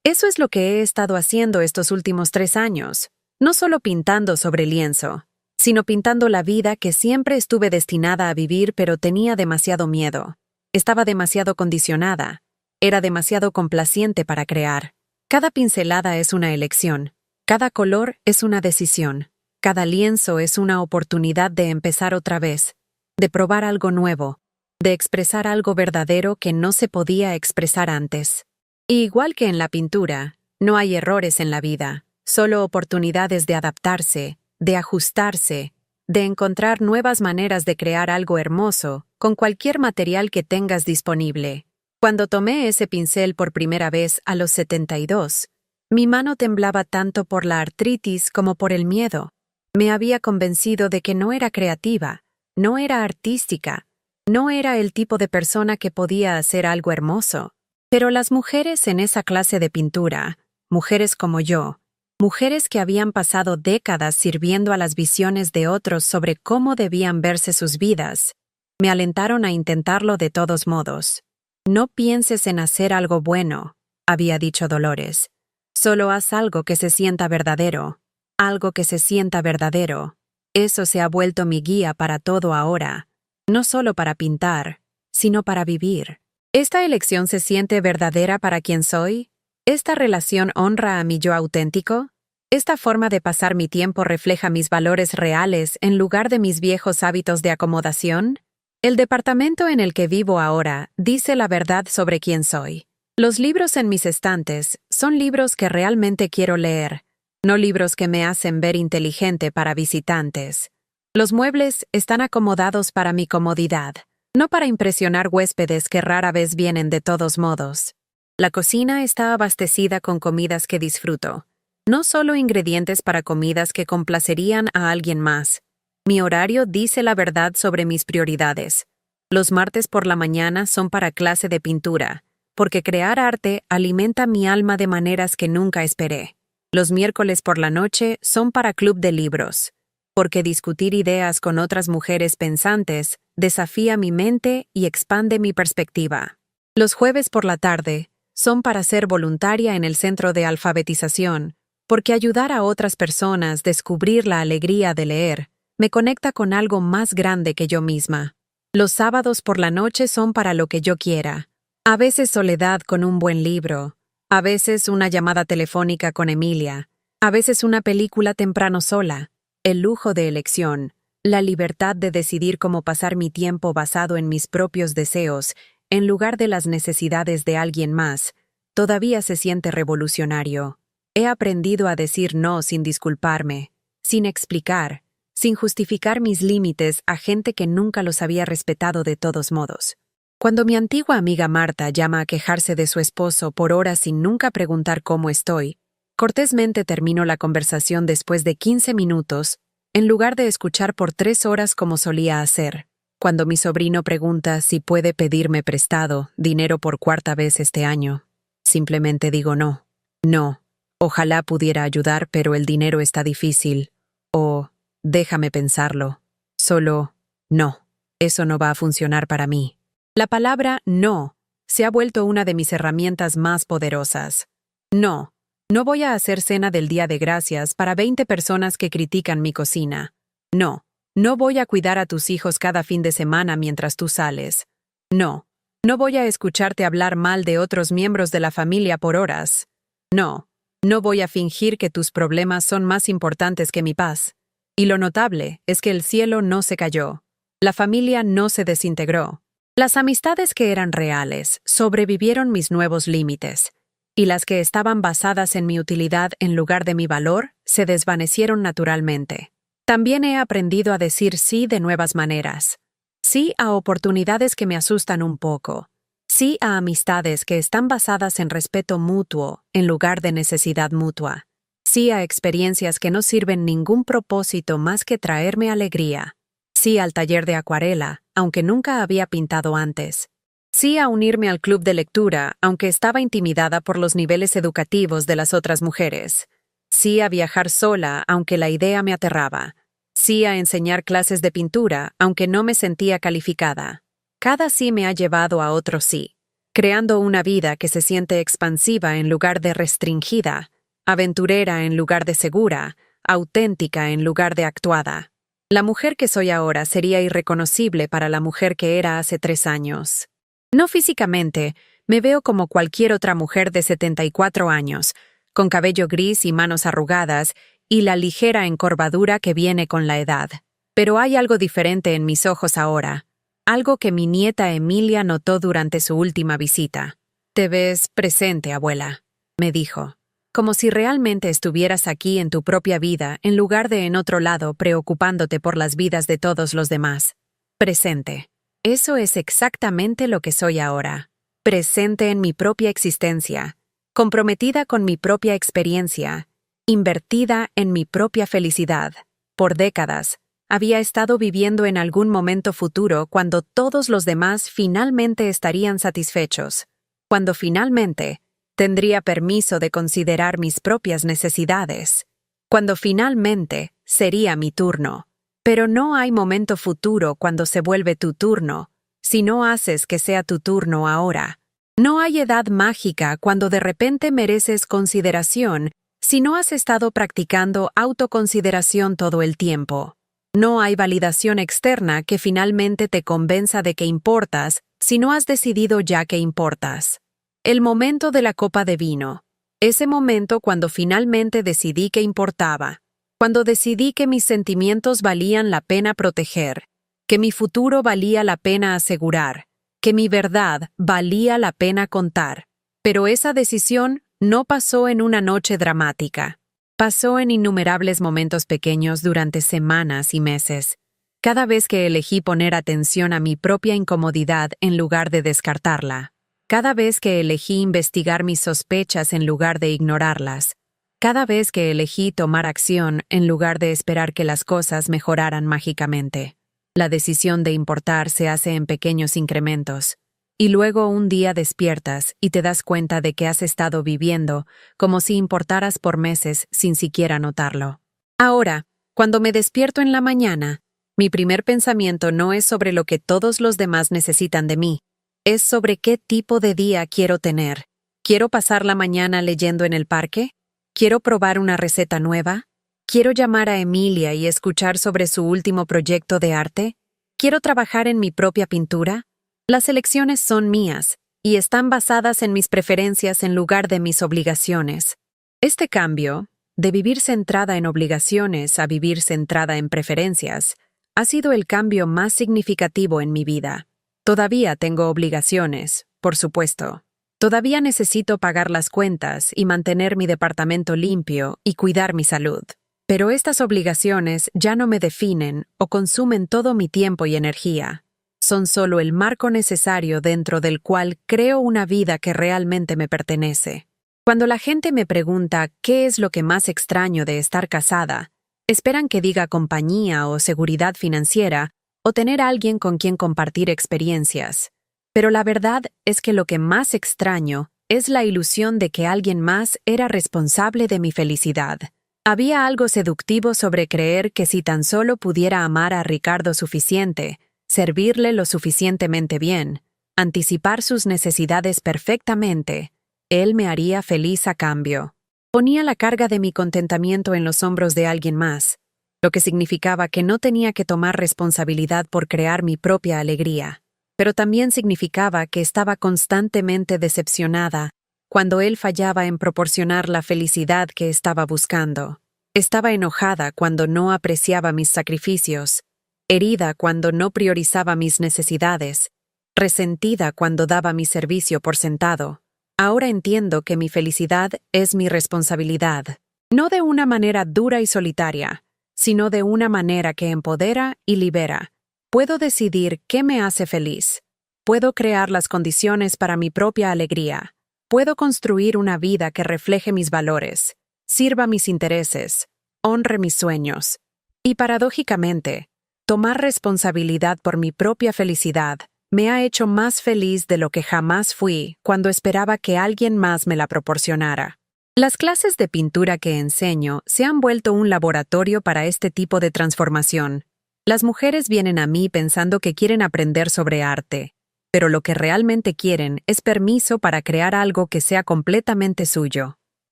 Eso es lo que he estado haciendo estos últimos 3 años. No solo pintando sobre lienzo, sino pintando la vida que siempre estuve destinada a vivir pero tenía demasiado miedo. Estaba demasiado condicionada. Era demasiado complaciente para crear. Cada pincelada es una elección. Cada color es una decisión. Cada lienzo es una oportunidad de empezar otra vez, de probar algo nuevo, de expresar algo verdadero que no se podía expresar antes. Y igual que en la pintura, no hay errores en la vida, solo oportunidades de adaptarse, de ajustarse, de encontrar nuevas maneras de crear algo hermoso con cualquier material que tengas disponible. Cuando tomé ese pincel por primera vez a los 72, mi mano temblaba tanto por la artritis como por el miedo. Me había convencido de que no era creativa, no era artística, no era el tipo de persona que podía hacer algo hermoso. Pero las mujeres en esa clase de pintura, mujeres como yo, mujeres que habían pasado décadas sirviendo a las visiones de otros sobre cómo debían verse sus vidas, me alentaron a intentarlo de todos modos. No pienses en hacer algo bueno, había dicho Dolores. Solo haz algo que se sienta verdadero. Algo que se sienta verdadero. Eso se ha vuelto mi guía para todo ahora. No solo para pintar, sino para vivir. ¿Esta elección se siente verdadera para quien soy? ¿Esta relación honra a mi yo auténtico? ¿Esta forma de pasar mi tiempo refleja mis valores reales en lugar de mis viejos hábitos de acomodación? El departamento en el que vivo ahora dice la verdad sobre quién soy. Los libros en mis estantes son libros que realmente quiero leer, no libros que me hacen ver inteligente para visitantes. Los muebles están acomodados para mi comodidad, no para impresionar huéspedes que rara vez vienen de todos modos. La cocina está abastecida con comidas que disfruto, no solo ingredientes para comidas que complacerían a alguien más. Mi horario dice la verdad sobre mis prioridades. Los martes por la mañana son para clase de pintura, porque crear arte alimenta mi alma de maneras que nunca esperé. Los miércoles por la noche son para club de libros, porque discutir ideas con otras mujeres pensantes desafía mi mente y expande mi perspectiva. Los jueves por la tarde son para ser voluntaria en el centro de alfabetización, porque ayudar a otras personas a descubrir la alegría de leer me conecta con algo más grande que yo misma. Los sábados por la noche son para lo que yo quiera. A veces soledad con un buen libro, a veces una llamada telefónica con Emilia, a veces una película temprano sola, el lujo de elección, la libertad de decidir cómo pasar mi tiempo basado en mis propios deseos, en lugar de las necesidades de alguien más, todavía se siente revolucionario. He aprendido a decir no sin disculparme, sin explicar, sin justificar mis límites a gente que nunca los había respetado de todos modos. Cuando mi antigua amiga Marta llama a quejarse de su esposo por horas sin nunca preguntar cómo estoy, cortésmente termino la conversación después de 15 minutos, en lugar de escuchar por 3 horas como solía hacer. Cuando mi sobrino pregunta si puede pedirme prestado dinero por 4ª vez este año, simplemente digo no. No. Ojalá pudiera ayudar, pero el dinero está difícil. O, déjame pensarlo. Solo, no. Eso no va a funcionar para mí. La palabra no se ha vuelto una de mis herramientas más poderosas. No. No voy a hacer cena del Día de Gracias para 20 personas que critican mi cocina. No. No voy a cuidar a tus hijos cada fin de semana mientras tú sales. No. No voy a escucharte hablar mal de otros miembros de la familia por horas. No. No voy a fingir que tus problemas son más importantes que mi paz. Y lo notable es que el cielo no se cayó. La familia no se desintegró. Las amistades que eran reales sobrevivieron mis nuevos límites, y las que estaban basadas en mi utilidad en lugar de mi valor se desvanecieron naturalmente. También he aprendido a decir sí de nuevas maneras. Sí a oportunidades que me asustan un poco. Sí a amistades que están basadas en respeto mutuo en lugar de necesidad mutua. Sí a experiencias que no sirven ningún propósito más que traerme alegría. Sí al taller de acuarela, aunque nunca había pintado antes. Sí a unirme al club de lectura, aunque estaba intimidada por los niveles educativos de las otras mujeres. Sí a viajar sola, aunque la idea me aterraba. Sí a enseñar clases de pintura, aunque no me sentía calificada. Cada sí me ha llevado a otro sí, creando una vida que se siente expansiva en lugar de restringida, aventurera en lugar de segura, auténtica en lugar de actuada. La mujer que soy ahora sería irreconocible para la mujer que era hace 3 años. No físicamente, me veo como cualquier otra mujer de 74 años, con cabello gris y manos arrugadas y la ligera encorvadura que viene con la edad. Pero hay algo diferente en mis ojos ahora, algo que mi nieta Emilia notó durante su última visita. Te ves presente, abuela, me dijo, como si realmente estuvieras aquí en tu propia vida en lugar de en otro lado preocupándote por las vidas de todos los demás. Presente. Eso es exactamente lo que soy ahora. Presente en mi propia existencia, comprometida con mi propia experiencia, invertida en mi propia felicidad. Por décadas, había estado viviendo en algún momento futuro cuando todos los demás finalmente estarían satisfechos, cuando finalmente tendría permiso de considerar mis propias necesidades, cuando finalmente sería mi turno. Pero no hay momento futuro cuando se vuelve tu turno, si no haces que sea tu turno ahora. No hay edad mágica cuando de repente mereces consideración si no has estado practicando autoconsideración todo el tiempo. No hay validación externa que finalmente te convenza de que importas si no has decidido ya que importas. El momento de la copa de vino. Ese momento cuando finalmente decidí que importaba. Cuando decidí que mis sentimientos valían la pena proteger, que mi futuro valía la pena asegurar, que mi verdad valía la pena contar. Pero esa decisión no pasó en una noche dramática. Pasó en innumerables momentos pequeños durante semanas y meses. Cada vez que elegí poner atención a mi propia incomodidad en lugar de descartarla. Cada vez que elegí investigar mis sospechas en lugar de ignorarlas. Cada vez que elegí tomar acción en lugar de esperar que las cosas mejoraran mágicamente. La decisión de importar se hace en pequeños incrementos. Y luego un día despiertas y te das cuenta de que has estado viviendo como si importaras por meses sin siquiera notarlo. Ahora, cuando me despierto en la mañana, mi primer pensamiento no es sobre lo que todos los demás necesitan de mí. Es sobre qué tipo de día quiero tener. ¿Quiero pasar la mañana leyendo en el parque? ¿Quiero probar una receta nueva? ¿Quiero llamar a Emilia y escuchar sobre su último proyecto de arte? ¿Quiero trabajar en mi propia pintura? Las elecciones son mías y están basadas en mis preferencias en lugar de mis obligaciones. Este cambio, de vivir centrada en obligaciones a vivir centrada en preferencias, ha sido el cambio más significativo en mi vida. Todavía tengo obligaciones, por supuesto. Todavía necesito pagar las cuentas y mantener mi departamento limpio y cuidar mi salud. Pero estas obligaciones ya no me definen o consumen todo mi tiempo y energía. Son solo el marco necesario dentro del cual creo una vida que realmente me pertenece. Cuando la gente me pregunta qué es lo que más extraño de estar casada, esperan que diga compañía o seguridad financiera o tener a alguien con quien compartir experiencias. Pero la verdad es que lo que más extraño es la ilusión de que alguien más era responsable de mi felicidad. Había algo seductivo sobre creer que si tan solo pudiera amar a Ricardo suficiente, servirle lo suficientemente bien, anticipar sus necesidades perfectamente, él me haría feliz a cambio. Ponía la carga de mi contentamiento en los hombros de alguien más, lo que significaba que no tenía que tomar responsabilidad por crear mi propia alegría. Pero también significaba que estaba constantemente decepcionada cuando él fallaba en proporcionar la felicidad que estaba buscando. Estaba enojada cuando no apreciaba mis sacrificios, herida cuando no priorizaba mis necesidades, resentida cuando daba mi servicio por sentado. Ahora entiendo que mi felicidad es mi responsabilidad, no de una manera dura y solitaria, sino de una manera que empodera y libera. Puedo decidir qué me hace feliz. Puedo crear las condiciones para mi propia alegría. Puedo construir una vida que refleje mis valores, sirva mis intereses, honre mis sueños. Y paradójicamente, tomar responsabilidad por mi propia felicidad me ha hecho más feliz de lo que jamás fui cuando esperaba que alguien más me la proporcionara. Las clases de pintura que enseño se han vuelto un laboratorio para este tipo de transformación. Las mujeres vienen a mí pensando que quieren aprender sobre arte, pero lo que realmente quieren es permiso para crear algo que sea completamente suyo.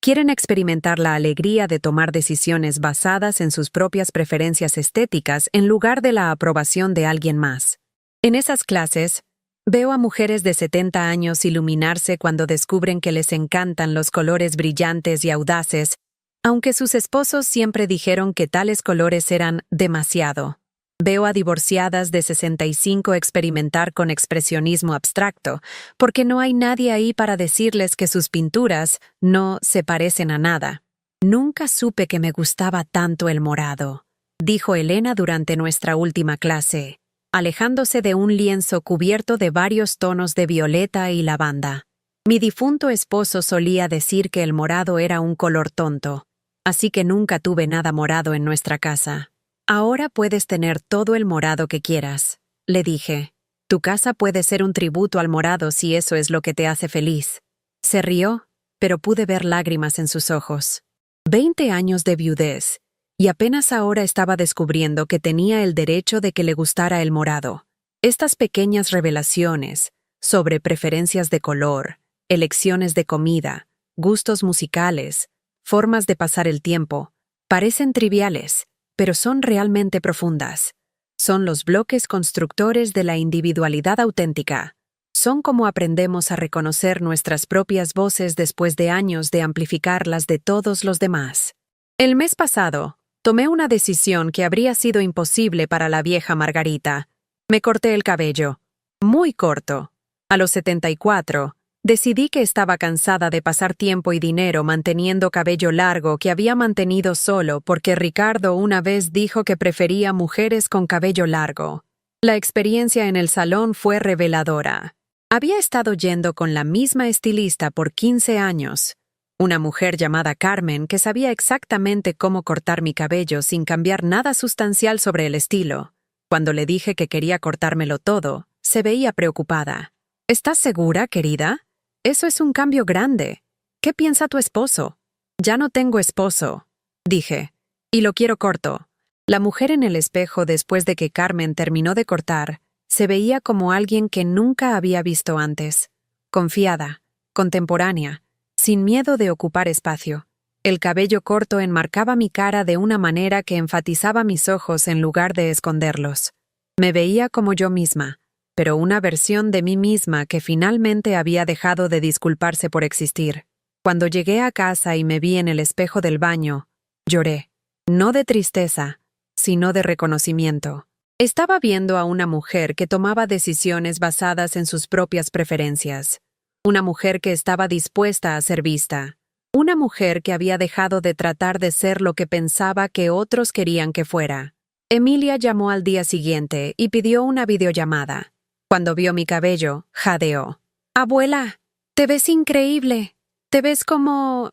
Quieren experimentar la alegría de tomar decisiones basadas en sus propias preferencias estéticas en lugar de la aprobación de alguien más. En esas clases, veo a mujeres de 70 años iluminarse cuando descubren que les encantan los colores brillantes y audaces, aunque sus esposos siempre dijeron que tales colores eran demasiado. Veo a divorciadas de 65 experimentar con expresionismo abstracto, porque no hay nadie ahí para decirles que sus pinturas no se parecen a nada. Nunca supe que me gustaba tanto el morado, dijo Elena durante nuestra última clase, alejándose de un lienzo cubierto de varios tonos de violeta y lavanda. Mi difunto esposo solía decir que el morado era un color tonto, así que nunca tuve nada morado en nuestra casa. Ahora puedes tener todo el morado que quieras, le dije. Tu casa puede ser un tributo al morado si eso es lo que te hace feliz. Se rió, pero pude ver lágrimas en sus ojos. 20 años de viudez, y apenas ahora estaba descubriendo que tenía el derecho de que le gustara el morado. Estas pequeñas revelaciones sobre preferencias de color, elecciones de comida, gustos musicales, formas de pasar el tiempo, parecen triviales, pero son realmente profundas. Son los bloques constructores de la individualidad auténtica. Son como aprendemos a reconocer nuestras propias voces después de años de amplificar las de todos los demás. El mes pasado, tomé una decisión que habría sido imposible para la vieja Margarita. Me corté el cabello. Muy corto. A los 74, decidí que estaba cansada de pasar tiempo y dinero manteniendo cabello largo que había mantenido solo porque Ricardo una vez dijo que prefería mujeres con cabello largo. La experiencia en el salón fue reveladora. Había estado yendo con la misma estilista por 15 años, una mujer llamada Carmen que sabía exactamente cómo cortar mi cabello sin cambiar nada sustancial sobre el estilo. Cuando le dije que quería cortármelo todo, se veía preocupada. ¿Estás segura, querida? Eso es un cambio grande. ¿Qué piensa tu esposo? Ya no tengo esposo, dije, y lo quiero corto. La mujer en el espejo después de que Carmen terminó de cortar, se veía como alguien que nunca había visto antes. Confiada, contemporánea, sin miedo de ocupar espacio. El cabello corto enmarcaba mi cara de una manera que enfatizaba mis ojos en lugar de esconderlos. Me veía como yo misma, pero una versión de mí misma que finalmente había dejado de disculparse por existir. Cuando llegué a casa y me vi en el espejo del baño, lloré. No de tristeza, sino de reconocimiento. Estaba viendo a una mujer que tomaba decisiones basadas en sus propias preferencias. Una mujer que estaba dispuesta a ser vista. Una mujer que había dejado de tratar de ser lo que pensaba que otros querían que fuera. Emilia llamó al día siguiente y pidió una videollamada. Cuando vio mi cabello, jadeó. «Abuela, te ves increíble. Te ves como...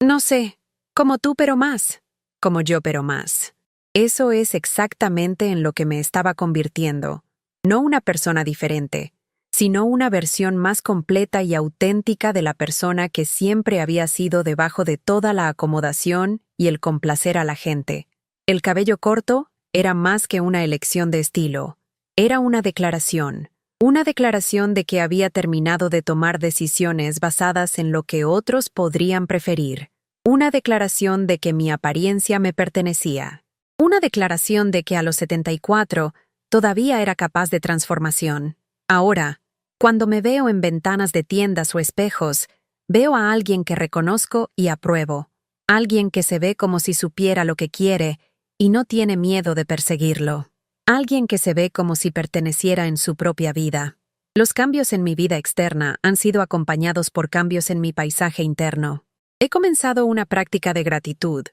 no sé, como tú pero más. Como yo pero más». Eso es exactamente en lo que me estaba convirtiendo. No una persona diferente, sino una versión más completa y auténtica de la persona que siempre había sido debajo de toda la acomodación y el complacer a la gente. El cabello corto era más que una elección de estilo. Era una declaración. Una declaración de que había terminado de tomar decisiones basadas en lo que otros podrían preferir. Una declaración de que mi apariencia me pertenecía. Una declaración de que a los 74 todavía era capaz de transformación. Ahora, cuando me veo en ventanas de tiendas o espejos, veo a alguien que reconozco y apruebo. Alguien que se ve como si supiera lo que quiere y no tiene miedo de perseguirlo. Alguien que se ve como si perteneciera en su propia vida. Los cambios en mi vida externa han sido acompañados por cambios en mi paisaje interno. He comenzado una práctica de gratitud,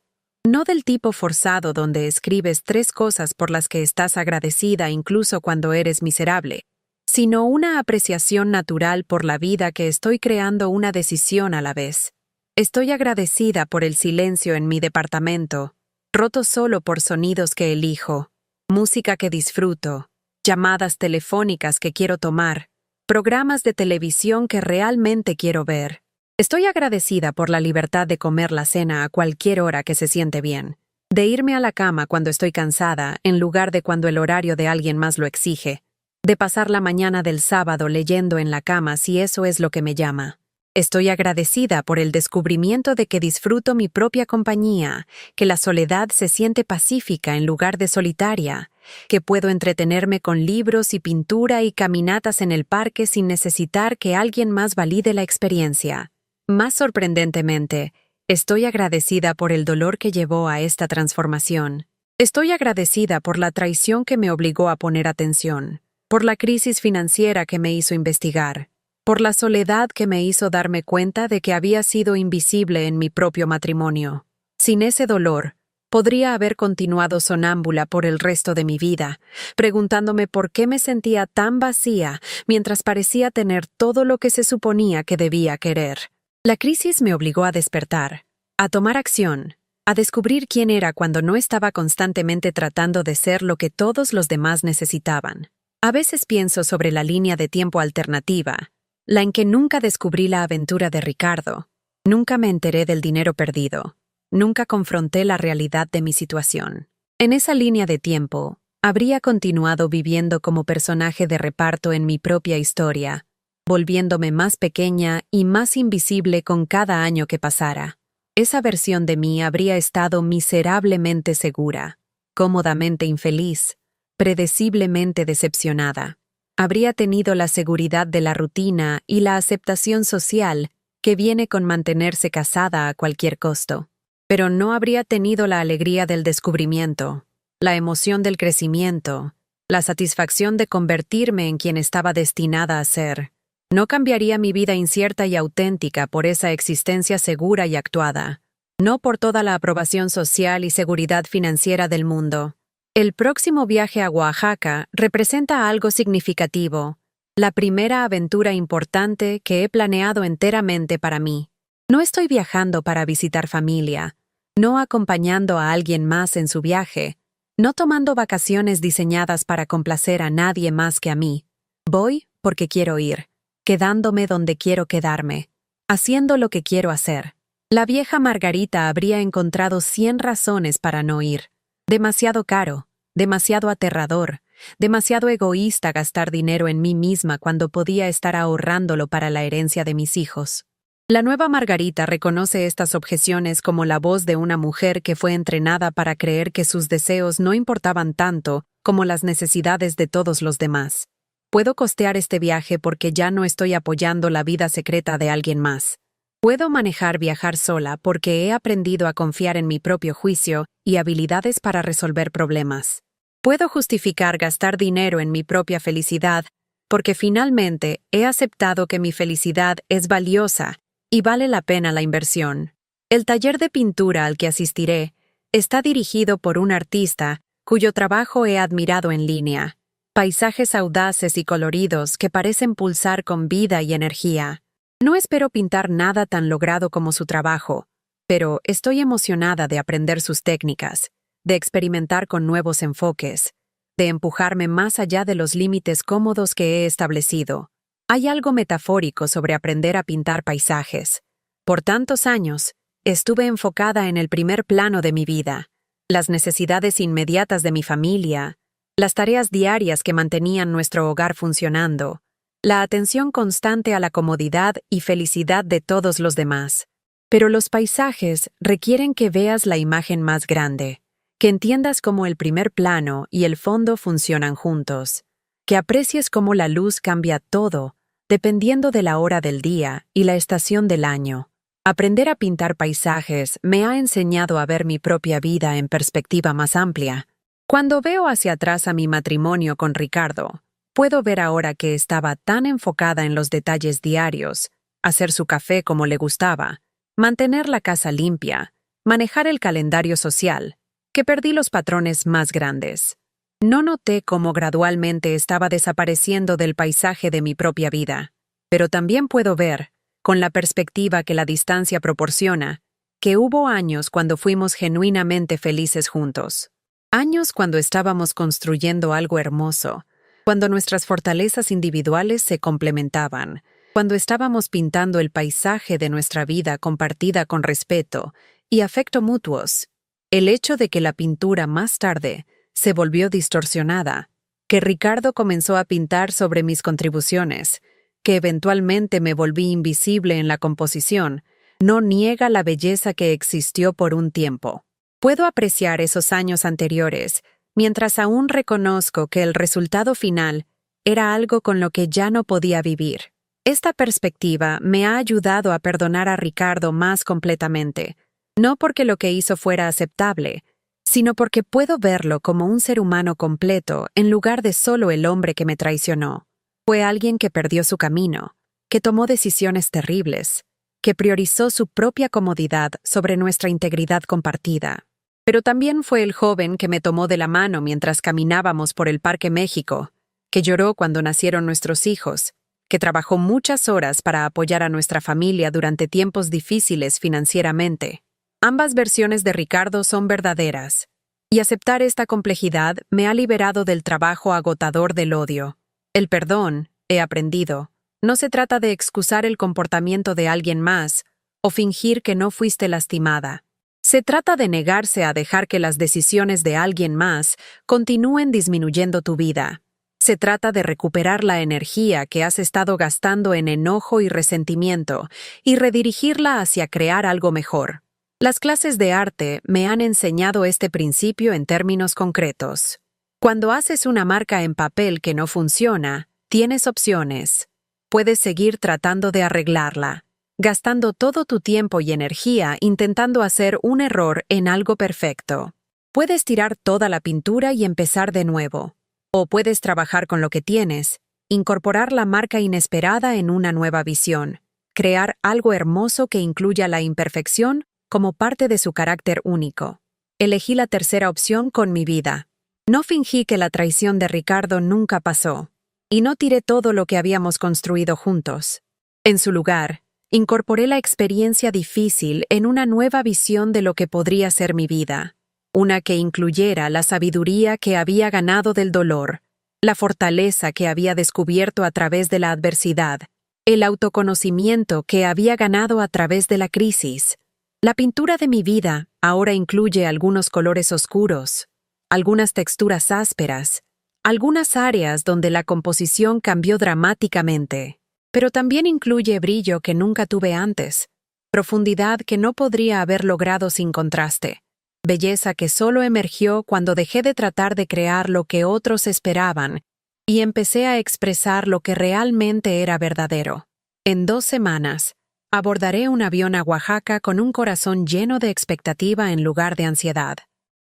no del tipo forzado donde escribes 3 cosas por las que estás agradecida incluso cuando eres miserable, sino una apreciación natural por la vida que estoy creando una decisión a la vez. Estoy agradecida por el silencio en mi departamento, roto solo por sonidos que elijo. Música que disfruto, llamadas telefónicas que quiero tomar, programas de televisión que realmente quiero ver. Estoy agradecida por la libertad de comer la cena a cualquier hora que se siente bien, de irme a la cama cuando estoy cansada en lugar de cuando el horario de alguien más lo exige, de pasar la mañana del sábado leyendo en la cama si eso es lo que me llama. Estoy agradecida por el descubrimiento de que disfruto mi propia compañía, que la soledad se siente pacífica en lugar de solitaria, que puedo entretenerme con libros y pintura y caminatas en el parque sin necesitar que alguien más valide la experiencia. Más sorprendentemente, estoy agradecida por el dolor que llevó a esta transformación. Estoy agradecida por la traición que me obligó a poner atención, por la crisis financiera que me hizo investigar, por la soledad que me hizo darme cuenta de que había sido invisible en mi propio matrimonio. Sin ese dolor, podría haber continuado sonámbula por el resto de mi vida, preguntándome por qué me sentía tan vacía mientras parecía tener todo lo que se suponía que debía querer. La crisis me obligó a despertar, a tomar acción, a descubrir quién era cuando no estaba constantemente tratando de ser lo que todos los demás necesitaban. A veces pienso sobre la línea de tiempo alternativa, la en que nunca descubrí la aventura de Ricardo, nunca me enteré del dinero perdido, nunca confronté la realidad de mi situación. En esa línea de tiempo, habría continuado viviendo como personaje de reparto en mi propia historia, volviéndome más pequeña y más invisible con cada año que pasara. Esa versión de mí habría estado miserablemente segura, cómodamente infeliz, predeciblemente decepcionada. Habría tenido la seguridad de la rutina y la aceptación social que viene con mantenerse casada a cualquier costo. Pero no habría tenido la alegría del descubrimiento, la emoción del crecimiento, la satisfacción de convertirme en quien estaba destinada a ser. No cambiaría mi vida incierta y auténtica por esa existencia segura y actuada, no por toda la aprobación social y seguridad financiera del mundo. El próximo viaje a Oaxaca representa algo significativo, la primera aventura importante que he planeado enteramente para mí. No estoy viajando para visitar familia, no acompañando a alguien más en su viaje, no tomando vacaciones diseñadas para complacer a nadie más que a mí. Voy porque quiero ir, quedándome donde quiero quedarme, haciendo lo que quiero hacer. La vieja Margarita habría encontrado 100 razones para no ir. Demasiado caro, demasiado aterrador, demasiado egoísta gastar dinero en mí misma cuando podía estar ahorrándolo para la herencia de mis hijos. La nueva Margarita reconoce estas objeciones como la voz de una mujer que fue entrenada para creer que sus deseos no importaban tanto como las necesidades de todos los demás. Puedo costear este viaje porque ya no estoy apoyando la vida secreta de alguien más. Puedo manejar viajar sola porque he aprendido a confiar en mi propio juicio y habilidades para resolver problemas. Puedo justificar gastar dinero en mi propia felicidad porque finalmente he aceptado que mi felicidad es valiosa y vale la pena la inversión. El taller de pintura al que asistiré está dirigido por un artista cuyo trabajo he admirado en línea. Paisajes audaces y coloridos que parecen pulsar con vida y energía. No espero pintar nada tan logrado como su trabajo, pero estoy emocionada de aprender sus técnicas, de experimentar con nuevos enfoques, de empujarme más allá de los límites cómodos que he establecido. Hay algo metafórico sobre aprender a pintar paisajes. Por tantos años, estuve enfocada en el primer plano de mi vida, las necesidades inmediatas de mi familia, las tareas diarias que mantenían nuestro hogar funcionando, la atención constante a la comodidad y felicidad de todos los demás. Pero los paisajes requieren que veas la imagen más grande, que entiendas cómo el primer plano y el fondo funcionan juntos, que aprecies cómo la luz cambia todo, dependiendo de la hora del día y la estación del año. Aprender a pintar paisajes me ha enseñado a ver mi propia vida en perspectiva más amplia. Cuando veo hacia atrás a mi matrimonio con Ricardo, puedo ver ahora que estaba tan enfocada en los detalles diarios, hacer su café como le gustaba, mantener la casa limpia, manejar el calendario social, que perdí los patrones más grandes. No noté cómo gradualmente estaba desapareciendo del paisaje de mi propia vida, pero también puedo ver, con la perspectiva que la distancia proporciona, que hubo años cuando fuimos genuinamente felices juntos. Años cuando estábamos construyendo algo hermoso, cuando nuestras fortalezas individuales se complementaban, cuando estábamos pintando el paisaje de nuestra vida compartida con respeto y afecto mutuos. El hecho de que la pintura más tarde se volvió distorsionada, que Ricardo comenzó a pintar sobre mis contribuciones, que eventualmente me volví invisible en la composición, no niega la belleza que existió por un tiempo. Puedo apreciar esos años anteriores, mientras aún reconozco que el resultado final era algo con lo que ya no podía vivir. Esta perspectiva me ha ayudado a perdonar a Ricardo más completamente, no porque lo que hizo fuera aceptable, sino porque puedo verlo como un ser humano completo en lugar de solo el hombre que me traicionó. Fue alguien que perdió su camino, que tomó decisiones terribles, que priorizó su propia comodidad sobre nuestra integridad compartida. Pero también fue el joven que me tomó de la mano mientras caminábamos por el Parque México, que lloró cuando nacieron nuestros hijos, que trabajó muchas horas para apoyar a nuestra familia durante tiempos difíciles financieramente. Ambas versiones de Ricardo son verdaderas, y aceptar esta complejidad me ha liberado del trabajo agotador del odio. El perdón, he aprendido, no se trata de excusar el comportamiento de alguien más o fingir que no fuiste lastimada. Se trata de negarse a dejar que las decisiones de alguien más continúen disminuyendo tu vida. Se trata de recuperar la energía que has estado gastando en enojo y resentimiento y redirigirla hacia crear algo mejor. Las clases de arte me han enseñado este principio en términos concretos. Cuando haces una marca en papel que no funciona, tienes opciones. Puedes seguir tratando de arreglarla, gastando todo tu tiempo y energía intentando hacer un error en algo perfecto. Puedes tirar toda la pintura y empezar de nuevo. O puedes trabajar con lo que tienes, incorporar la marca inesperada en una nueva visión, crear algo hermoso que incluya la imperfección como parte de su carácter único. Elegí la tercera opción con mi vida. No fingí que la traición de Ricardo nunca pasó, y no tiré todo lo que habíamos construido juntos. En su lugar, incorporé la experiencia difícil en una nueva visión de lo que podría ser mi vida. Una que incluyera la sabiduría que había ganado del dolor, la fortaleza que había descubierto a través de la adversidad, el autoconocimiento que había ganado a través de la crisis. La pintura de mi vida ahora incluye algunos colores oscuros, algunas texturas ásperas, algunas áreas donde la composición cambió dramáticamente, pero también incluye brillo que nunca tuve antes, profundidad que no podría haber logrado sin contraste. Belleza que solo emergió cuando dejé de tratar de crear lo que otros esperaban y empecé a expresar lo que realmente era verdadero. En 2 semanas, abordaré un avión a Oaxaca con un corazón lleno de expectativa en lugar de ansiedad.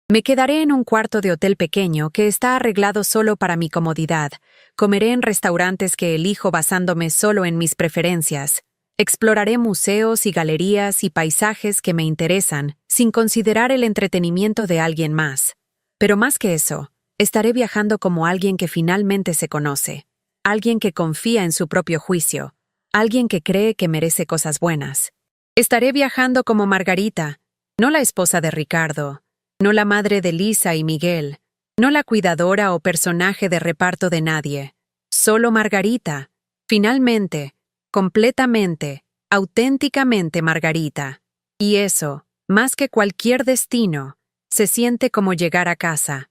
Me quedaré en un cuarto de hotel pequeño que está arreglado solo para mi comodidad. Comeré en restaurantes que elijo basándome solo en mis preferencias. Exploraré museos y galerías y paisajes que me interesan, sin considerar el entretenimiento de alguien más. Pero más que eso, estaré viajando como alguien que finalmente se conoce, alguien que confía en su propio juicio, alguien que cree que merece cosas buenas. Estaré viajando como Margarita, no la esposa de Ricardo, no la madre de Lisa y Miguel, no la cuidadora o personaje de reparto de nadie, solo Margarita, finalmente, completamente, auténticamente Margarita. Y eso, más que cualquier destino, se siente como llegar a casa.